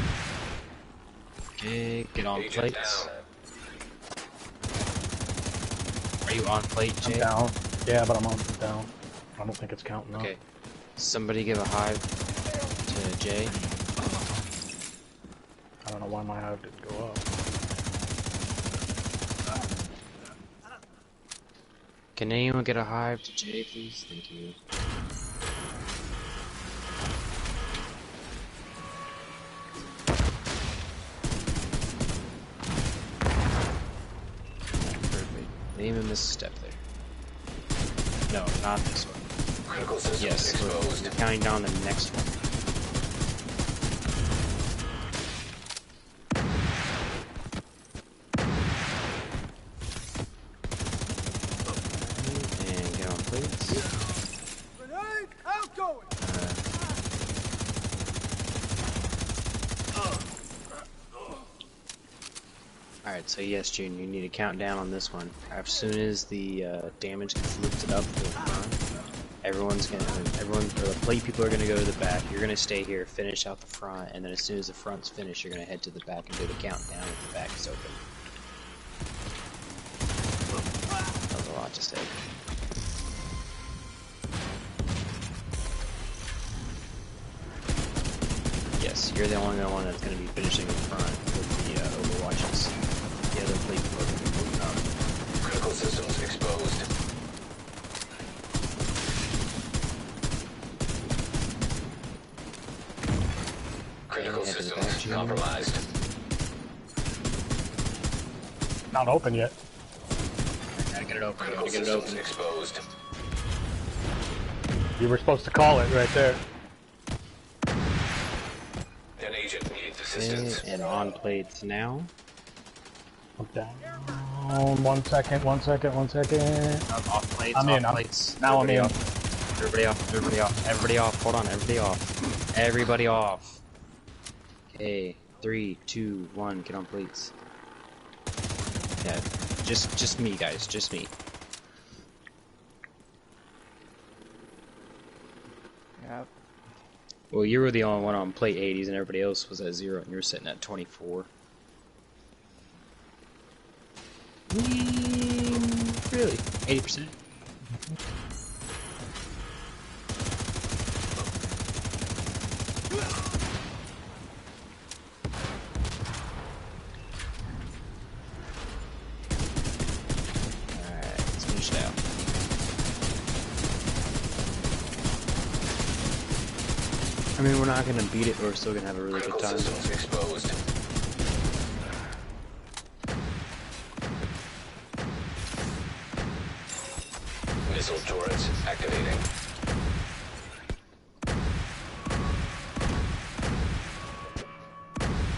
Okay, get on Agent plates. down. Are you on plate, I'm Jay? down. Yeah, but I'm on down. I don't think it's counting up. Okay. Somebody give a hive to Jay. I don't know why my hive didn't go up. Can anyone get a hive to Jay, please? Thank you. Perfect. Didn't even miss a step there. No, not this one. Critical systems Yes, exposed. we're counting down the next one. And get on plates. Grenade outgoing. Alright, so yes, June, you need to count down on this one. As soon as the damage gets lifted up to the front, everyone, or the plate people are gonna go to the back. You're gonna stay here, finish out the front, and then as soon as the front's finished, you're gonna head to the back and do the countdown if the back is open. That was a lot to say. Yes, you're the only one that's gonna be finishing in front with the overwatches. The other plate people are gonna be moving up. Critical systems exposed. Critical Head to the systems back, June. compromised. Not open yet. Gotta get it open. Critical Gotta get it systems open. exposed. You were supposed to call it right there. An agent needs assistance. And on plates now. I'm down. 1 second, 1 second, 1 second. Off plates. I'm in. Off plates. Now I'm in. Everybody off. Everybody off. Everybody off. Hold on. Everybody off. Everybody off. Okay. 3, 2, 1. Get on plates. Yeah. Just me, guys. Just me. Yeah. Well, you were the only one on plate 80s, and everybody else was at 0, and you were sitting at 24. Really? 80%? Alright, let's finish it out. I mean, we're not gonna beat it, but we're still gonna have a really good Critical time. systems exposed. Missile turrets activating.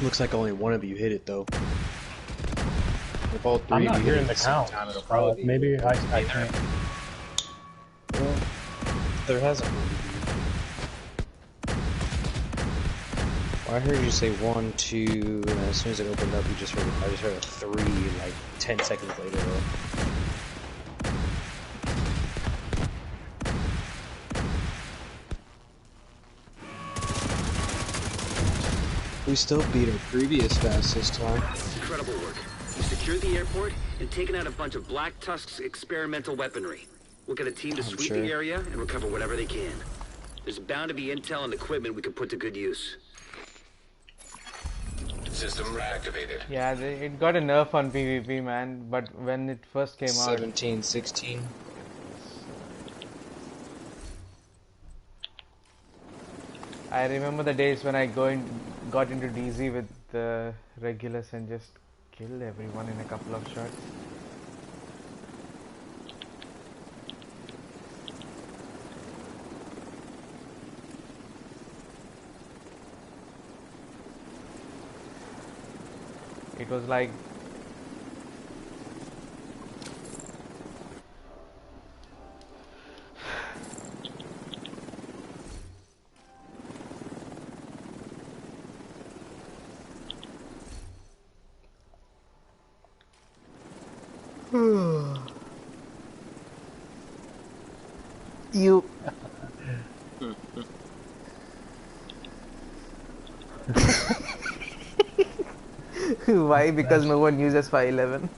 Looks like only one of you hit it, though. If all three I'm of not you hit it hearing at the the same count. time, it'll probably be... Maybe I can't. Well, there hasn't been. Well, I heard you say 1, 2, and as soon as it opened up, I just heard a 3, like 10 seconds later. Though. We still beat our previous fastest time. Incredible work. You secured the airport, and taken out a bunch of Black Tusk's experimental weaponry. We'll get a team to sweep the area and recover whatever they can. There's bound to be intel and equipment we can put to good use. System reactivated. Yeah, it got a nerf on PvP, man, but when it first came out... 17, 16. I remember the days when I got into DZ with the regulars and just killed everyone in a couple of shots. It was like you Why? Because no one uses 511.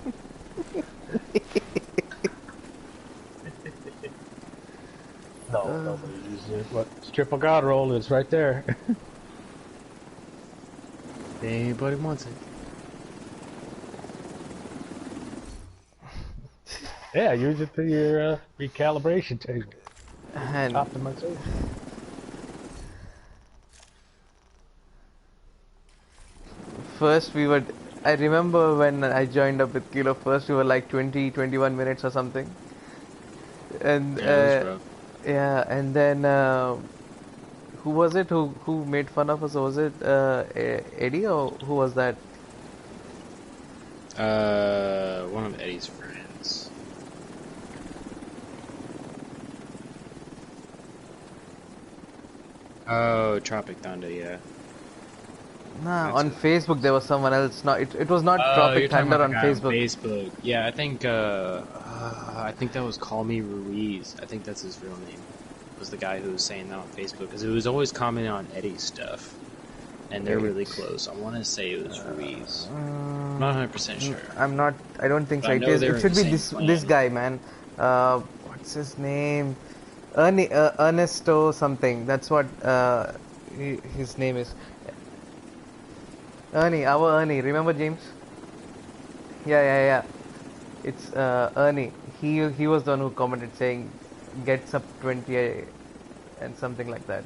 No, nobody uses it. But triple god roll is right there. Anybody wants it. Yeah, use it to your recalibration table. And optimization. First we were, I remember when I joined up with Kilo, first we were like 20-21 minutes or something. And yeah, and then who was it who made fun of us? Was it Eddie or who was that? One of Eddie's friends. Oh, Tropic Thunder, yeah. Nah, on Facebook there was someone else. No, it was not Tropic Thunder on Facebook. Facebook. Yeah, I think that was Call Me Ruiz. I think that's his real name. Was the guy who was saying that on Facebook, because it was always commenting on Eddie's stuff, and they're really close. I want to say it was Ruiz. I'm not 100% sure. I'm not. I don't think so. It should be this guy, man. What's his name? Ernesto something. That's what his name is. Our Ernie. Remember James? Yeah. It's Ernie. He was the one who commented saying gets up 20 and something like that.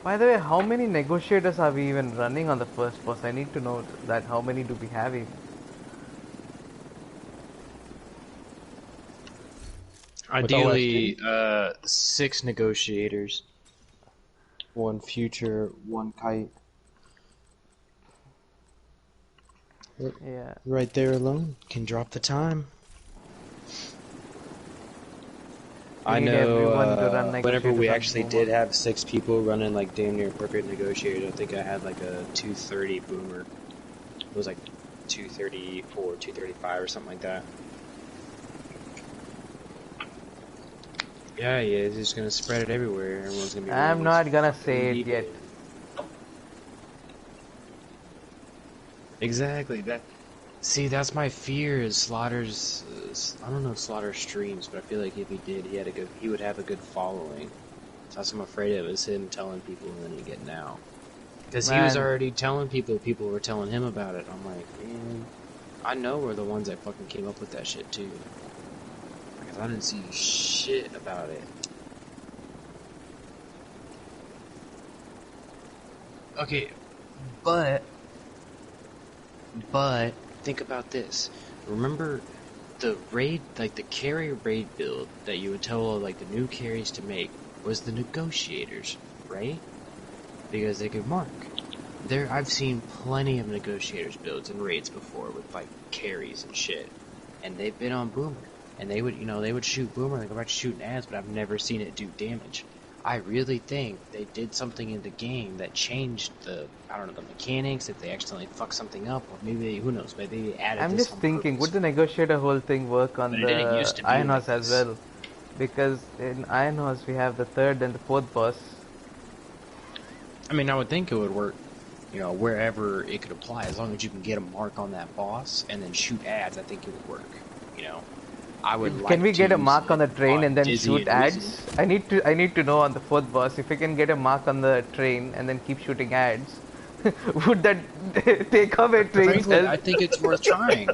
By the way, how many negotiators are we even running on the first boss? I need to know that. How many do we have even? Ideally, 6 negotiators. 1 future, 1 kite. Yeah. Right there alone can drop the time. I know whenever we actually did have 6 people running like damn near perfect negotiator, I think I had like a 230 boomer. It was like 234, 235 or something like that. Yeah, it's just gonna spread it everywhere. Everyone's gonna be. I'm not gonna say it yet. Exactly. See, that's my fear. Is Slaughter's? I don't know if Slaughter streams, but I feel like if he did, he would have a good following. So that's what I'm afraid of, is him telling people and then he getting out. Because he was already telling people. People were telling him about it. I'm like, man, I know we're the ones that fucking came up with that shit too. Because I didn't see shit about it. Okay, but think about this. Remember the raid, like the carry raid build that you would tell like the new carries to make was the negotiators, right? Because they could mark. I've seen plenty of negotiators builds and raids before with like carries and shit, and they've been on Boomer, and they would shoot Boomer, they go back to shooting ads, but I've never seen it do damage. I really think they did something in the game that changed the mechanics. If they accidentally fucked something up, or maybe who knows? Maybe they added I'm this just on thinking, purpose. would the negotiator whole thing work on But it didn't the used to be Iron like Horse as this. well? Because in Iron Horse we have the third and the fourth boss. I mean, I would think it would work, wherever it could apply, as long as you can get a mark on that boss and then shoot ads. I think it would work. I would. Can we get a use mark on the train on and then Dizzy shoot and ads? Wheezy. I need to know on the fourth boss if we can get a mark on the train and then keep shooting ads. Would that take away train's Frankly, health? I think it's worth trying.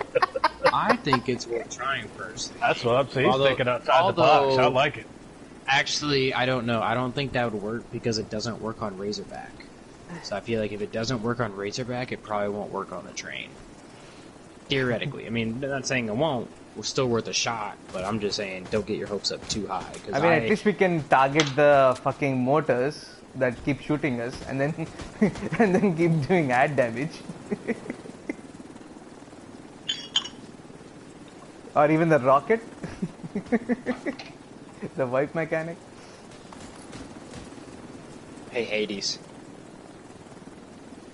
I think it's worth trying first. That's what I'm saying. He's thinking outside the box. I like it. Actually, I don't know. I don't think that would work because it doesn't work on Razorback. So I feel like if it doesn't work on Razorback, it probably won't work on the train. Theoretically. I mean, I'm not saying it won't. It's still worth a shot, but I'm just saying don't get your hopes up too high. I mean, at least we can target the fucking motors that keep shooting us and then and then keep doing ad damage. Or even the rocket. The wipe mechanic. Hey, Hades.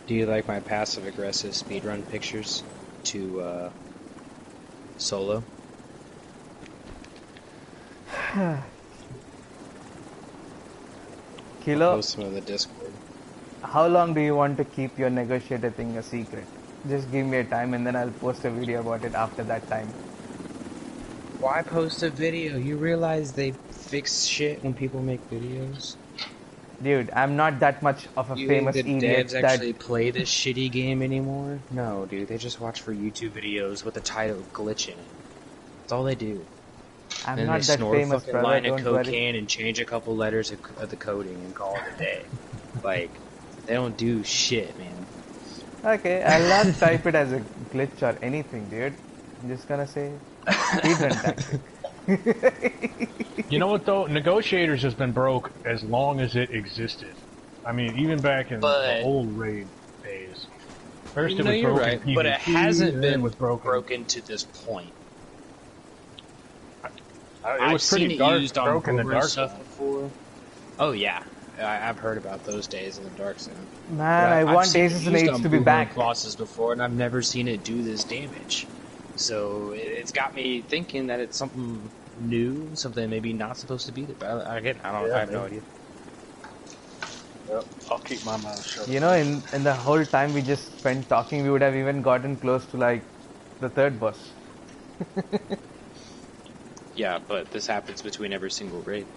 Do you like my passive-aggressive speedrun pictures to, Solo? Kilo, Post some of the Discord. how long do you want to keep your negotiator thing a secret? Just give me a time and then I'll post a video about it after that time. Why post a video? You realize they fix shit when people make videos? Dude, I'm not that much of a famous the idiot devs that... actually play this shitty game anymore? No, dude, they just watch for YouTube videos with the title glitch in it. That's all they do. I'm and not they that snort famous, a fucking brother, line of don't worry. cocaine and change a couple letters of the coding and call it a day. Like, they don't do shit, man. Okay, I'll not type it as a glitch or anything, dude. I'm just gonna say speedrun tactic. You know what though? Negotiators has been broke as long as it existed. I mean, even back in the old raid days. First it was you're broken right, PvP, but it hasn't and then been it was broken to this point. It was pretty seen it used on broken in the dark stuff before. Oh yeah, I've heard about those days in the dark zone. Man, I want Aces and Eights to be back. Bosses before, and I've never seen it do this damage. So it's got me thinking that it's something new, something maybe not supposed to be there. But I have no idea. Yep, I'll keep my mouth shut. You know, in the whole time we just spent talking, we would have even gotten close to like the third boss. Yeah, but this happens between every single raid.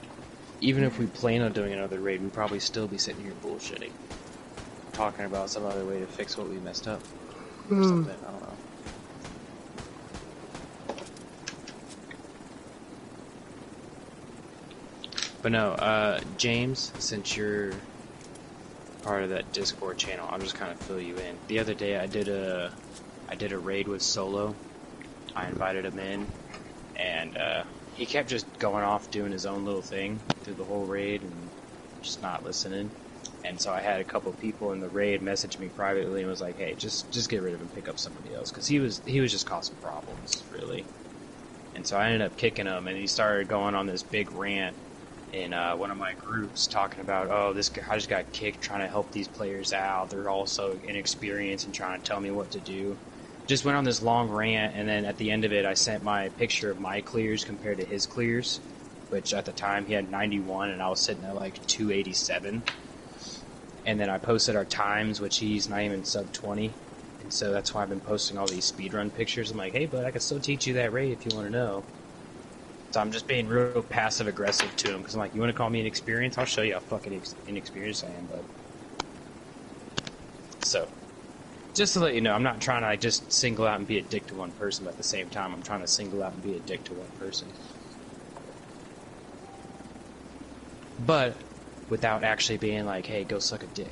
Even if we plan on doing another raid, we'd probably still be sitting here bullshitting. Talking about some other way to fix what we messed up. Or something, I don't know. But no, James, since you're part of that Discord channel, I'll just kind of fill you in. The other day I did a raid with Solo. I invited him in, and he kept just going off doing his own little thing through the whole raid and just not listening. And so I had a couple people in the raid message me privately and was like, "Hey, just get rid of him, pick up somebody else," because he was just causing problems, really. And so I ended up kicking him, and he started going on this big rant in one of my groups talking about, "Oh, this guy, I just got kicked trying to help these players out. They're all so inexperienced and trying to tell me what to do." Just went on this long rant, and then at the end of it, I sent my picture of my clears compared to his clears, which at the time he had 91, and I was sitting at like 287. And then I posted our times, which he's not even sub 20, and so that's why I've been posting all these speedrun pictures. I'm like, "Hey, bud, I can still teach you that raid if you want to know." So I'm just being real passive aggressive to him, because I'm like, "You want to call me inexperienced? I'll show you how fucking inexperienced I am, bud." So, just to let you know, I'm not trying to like just single out and be a dick to one person, but at the same time, I'm trying to single out and be a dick to one person. But without actually being like, "Hey, go suck a dick."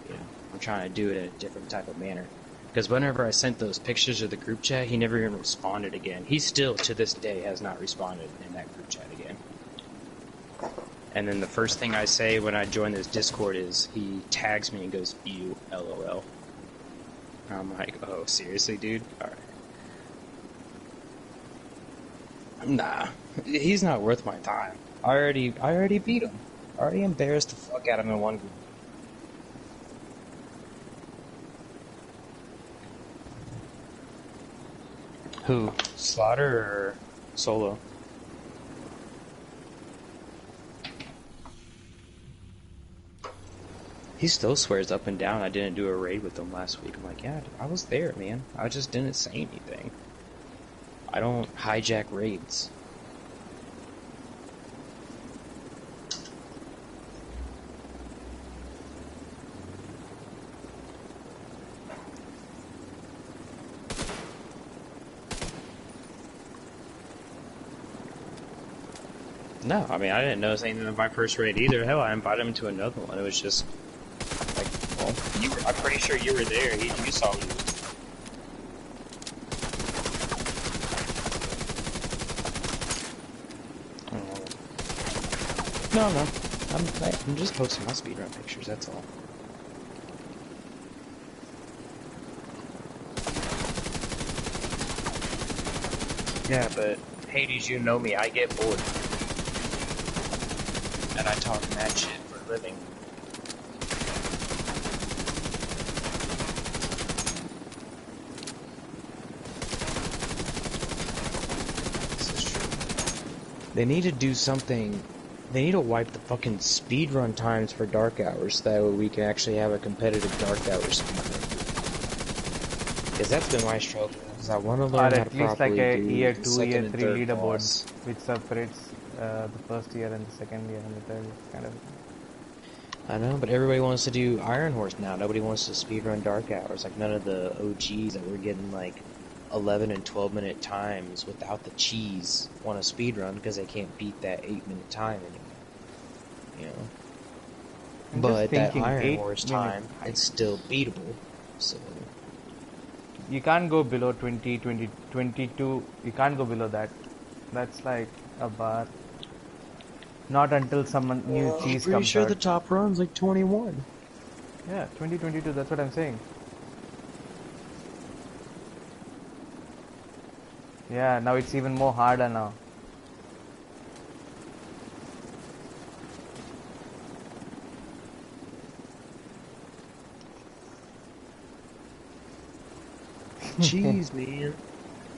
You know, I'm trying to do it in a different type of manner. Because whenever I sent those pictures of the group chat, he never even responded again. He still, to this day, has not responded in that group chat again. And then the first thing I say when I join this Discord is, he tags me and goes, "You, LOL." I'm like, "Oh, seriously, dude? Alright." Nah, he's not worth my time. I already beat him. Already embarrassed the fuck out of him in one group. Who? Slaughter or Solo? He still swears up and down I didn't do a raid with him last week. I'm like, yeah, I was there, man. I just didn't say anything. I don't hijack raids. No, I mean, I didn't notice anything in my first raid either. Hell, I invited him to another one. It was just, like, well, I'm pretty sure you were there. You saw me. No. I'm just posting my speedrun pictures, that's all. Yeah, but Hades, you know me, I get bored. And I talk mad shit for a living. This is true. They need to do something. They need to wipe the fucking speedrun times for Dark Hours so that way we can actually have a competitive Dark Hours speedrun. Because that's been my struggle. Because I want to learn how to properly do at least like a year 2, second year and 3 third leaderboard boss. which separates the first year and the second year and the third year, kind of. I know, but everybody wants to do Iron Horse now. Nobody wants to speedrun Dark Hours. Like, none of the OGs that were getting, like, 11 and 12-minute times without the cheese want to speedrun because they can't beat that 8-minute time anymore. You know? I'm But that thinking Iron 8 Horse time, it's still beatable. So, you can't go below 20, 20, 22. You can't go below that. That's like a bar. Not until someone new cheese I'm pretty comes sure out. the top run's like 21. Yeah, 2022, that's what I'm saying. Yeah, now it's even more harder now. Jeez, man.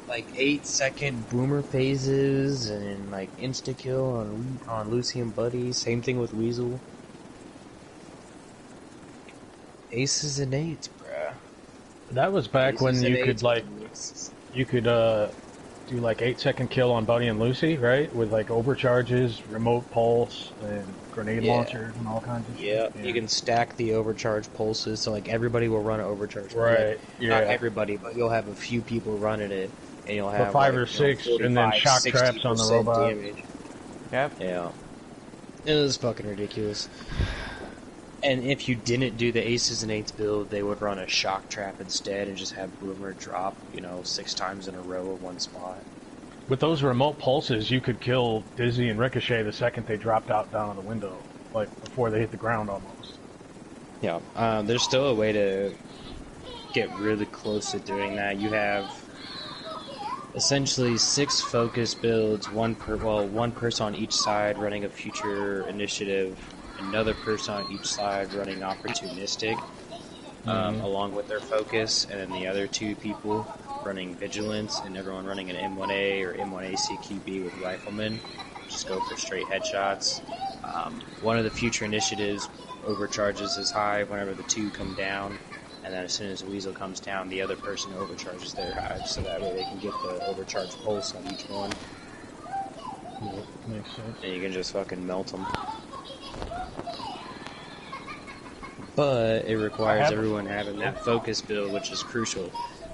Like 8-second boomer phases and like insta kill on Lucy and Buddy. Same thing with Weasel. Aces and eights, bruh. That was back Aces when and you eights could like with do like 8-second kill on Buddy and Lucy, right? With like overcharges, remote pulse, and grenade launchers and all kinds of shit. Yeah, you can stack the overcharge pulses, so like everybody will run an overcharge. Right. Not everybody, but you'll have a few people running it, and you'll have 5 like, or 6, 45, and then shock traps on the 60% robot. damage. Yep. Yeah. It was fucking ridiculous. And if you didn't do the aces and eights build, they would run a shock trap instead and just have Boomer drop, 6 times in a row at one spot. With those remote pulses, you could kill Dizzy and Ricochet the second they dropped out down of the window, like before they hit the ground almost. Yeah, there's still a way to get really close to doing that. You have essentially 6 focus builds, one person on each side running a future initiative, another person on each side running opportunistic, along with their focus, and then the other 2 people running vigilance, and everyone running an M1A or M1A CQB with riflemen. Just go for straight headshots. One of the future initiatives overcharges as high whenever the 2 come down, and then as soon as Weasel comes down, the other person overcharges their hive, so that way they can get the overcharge pulse on each one. Yeah, makes sense. And you can just fucking melt them. But it requires everyone having that focus build, which is crucial,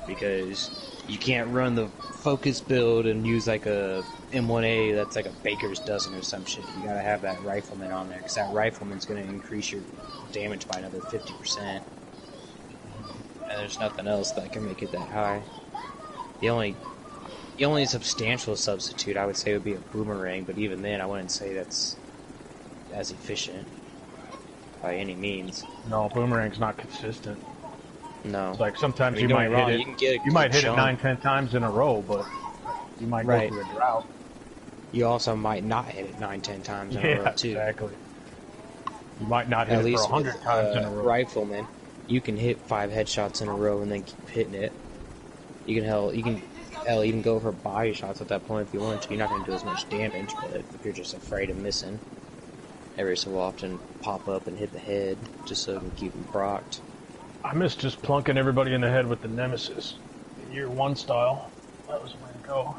because you can't run the focus build and use like a M1A that's like a baker's dozen or some shit. You gotta have that rifleman on there, because that rifleman's gonna increase your damage by another 50%. And there's nothing else that can make it that high. The only substantial substitute I would say would be a boomerang, but even then I wouldn't say that's as efficient by any means. No, boomerang's not consistent. No. It's like sometimes you might hit it. You might hit it 9-10 times in a row, but you might go Right. through a drought. You also might not hit it 9-10 times in a row too. Exactly. You might not hit At it for least 100 with times in a row. rifleman, you can hit 5 headshots in a row and then keep hitting it. You can even go for body shots at that point if you want to. You're not going to do as much damage, but if you're just afraid of missing, every so often pop up and hit the head just so you can keep them procced. I miss just plunking everybody in the head with the Nemesis. Year 1 style. That was the way to go.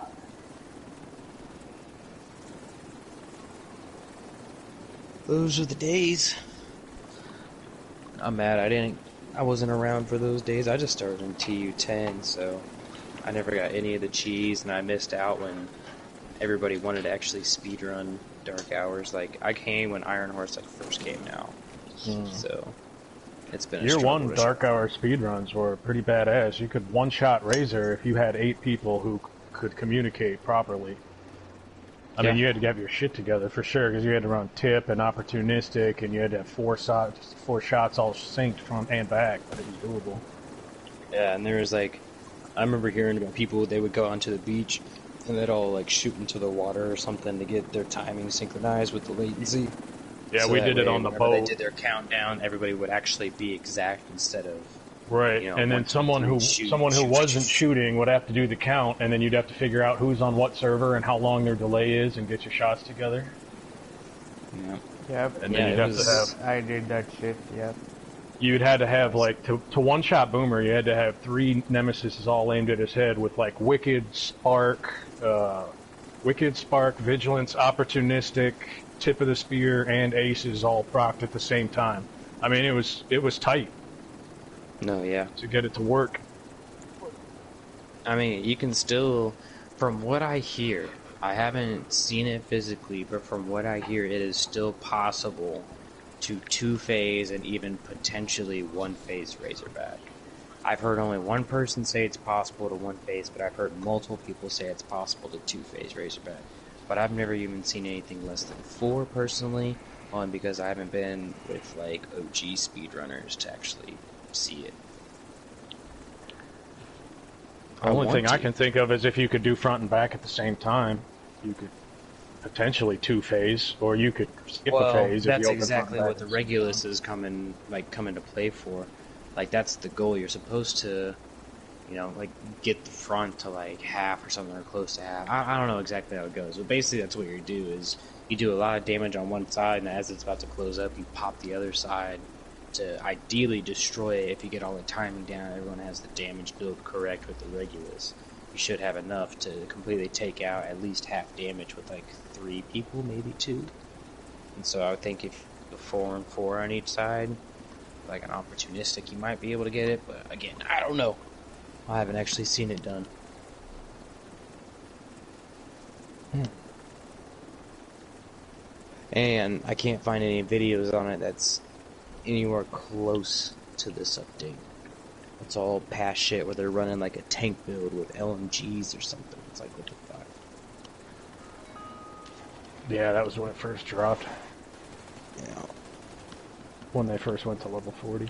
Those are the days. I'm mad I wasn't around for those days. I just started in TU10, so I never got any of the cheese, and I missed out when everybody wanted to actually speedrun Dark Hours. Like, I came when Iron Horse first came out, so it's been a Year struggle 1 Dark Hour speedruns were pretty badass. You could one-shot Razor if you had 8 people who could communicate properly. I mean, you had to have your shit together for sure, because you had to run tip and opportunistic, and you had to have 4 shots all synced front and back, but it was doable. Yeah, and there was I remember hearing about people, they would go onto the beach, and they'd all shoot into the water or something to get their timing synchronized with the latency. Yeah, so we did it on the boat. They did their countdown, everybody would actually be exact instead of... Right, and then someone who wasn't shooting would have to do the count, and then you'd have to figure out who's on what server and how long their delay is and get your shots together. Yeah. Yep. And then you'd have to have... I did that shit, yep. You'd had to have, to one-shot Boomer, you had to have 3 Nemesises all aimed at his head with, Wicked, Spark, Vigilance, Opportunistic, Tip of the Spear, and Aces all procced at the same time. I mean, it was tight. No, yeah. To get it to work. I mean, you can still, from what I hear, I haven't seen it physically, but from what I hear, it is still possible to 2-phase and even potentially 1-phase Razorback. I've heard only one person say it's possible to 1-phase, but I've heard multiple people say it's possible to 2-phase Razorback. But I've never even seen anything less than 4 personally, only because I haven't been with OG speedrunners to actually see it. The only thing I can think of is if you could do front and back at the same time, you could potentially 2-phase, or you could skip a phase. That's if you open exactly front what the Regulus is coming to play for. That's the goal. You're supposed to, get the front to half or something, or close to half. I don't know exactly how it goes, but basically that's what you do. Is you do a lot of damage on one side, and as it's about to close up, you pop the other side to ideally destroy it. If you get all the timing down, everyone has the damage build correct with the Regulus. You should have enough to completely take out at least half damage with 3 people, maybe 2. And so I would think if the 4 and 4 on each side, an opportunistic, you might be able to get it. But again, I don't know. I haven't actually seen it done. And I can't find any videos on it that's anywhere close to this update. It's all past shit where they're running a tank build with LMGs or something. It's what the fuck? Yeah, that was when it first dropped. Yeah. When they first went to level 40.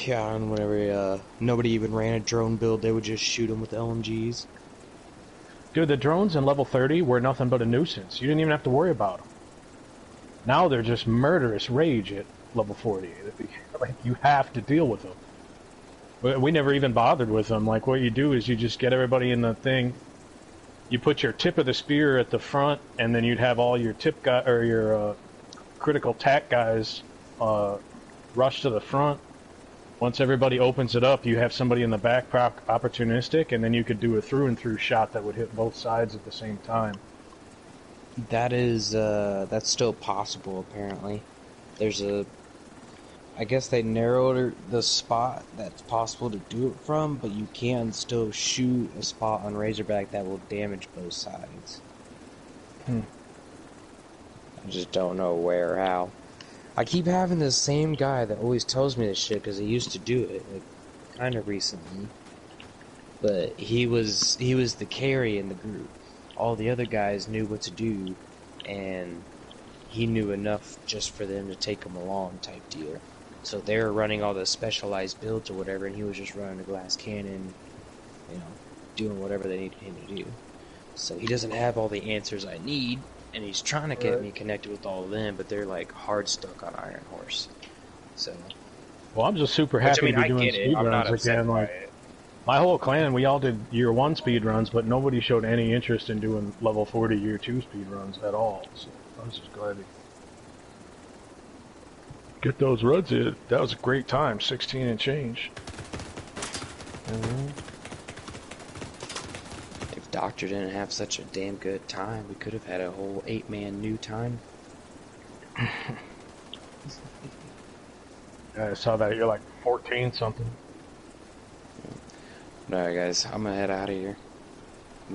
Yeah, and whenever nobody even ran a drone build, they would just shoot them with LMGs. Dude, the drones in level 30 were nothing but a nuisance. You didn't even have to worry about them. Now they're just murderous rage at level 40. You have to deal with them. We never even bothered with them. What you do is you just get everybody in the thing. You put your tip of the spear at the front, and then you'd have all your your critical tack guys rush to the front. Once everybody opens it up, you have somebody in the back opportunistic, and then you could do a through and through shot that would hit both sides at the same time. That's still possible, apparently. I guess they narrowed the spot that's possible to do it from, but you can still shoot a spot on Razorback that will damage both sides. I just don't know where or how. I keep having this same guy that always tells me this shit, because he used to do it, kind of recently. But he was the carry in the group. All the other guys knew what to do, and he knew enough just for them to take him along type deal. So they were running all the specialized builds or whatever, and he was just running a glass cannon, doing whatever they needed him to do. So he doesn't have all the answers I need, and he's trying to get me connected with all of them, but they're like hard stuck on Iron Horse. So. Well, I'm just super happy to be doing speed runs again. Like, my whole clan, we all did year 1 speed runs, but nobody showed any interest in doing level 40 year 2 speed runs at all. So I was just glad to get those runs in. That was a great time, 16 and change. If Doctor didn't have such a damn good time, we could have had a whole 8-man new time. I saw that you're like 14 something. Alright guys, I'm gonna head out of here.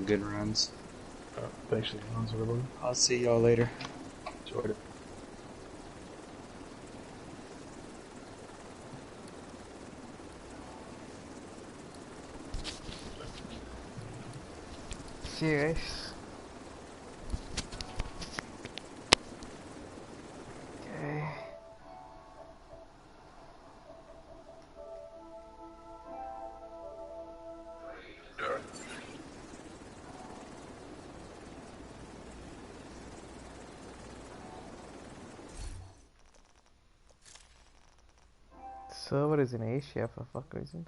Good runs. Thanks for the runs, everybody. I'll see y'all later. Enjoyed it. See you guys. Okay. Server is in Asia for fuck reasons.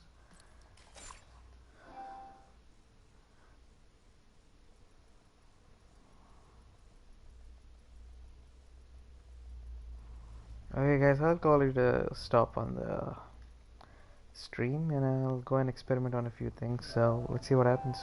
Okay guys, I'll call it a stop on the stream and I'll go and experiment on a few things, so let's see what happens.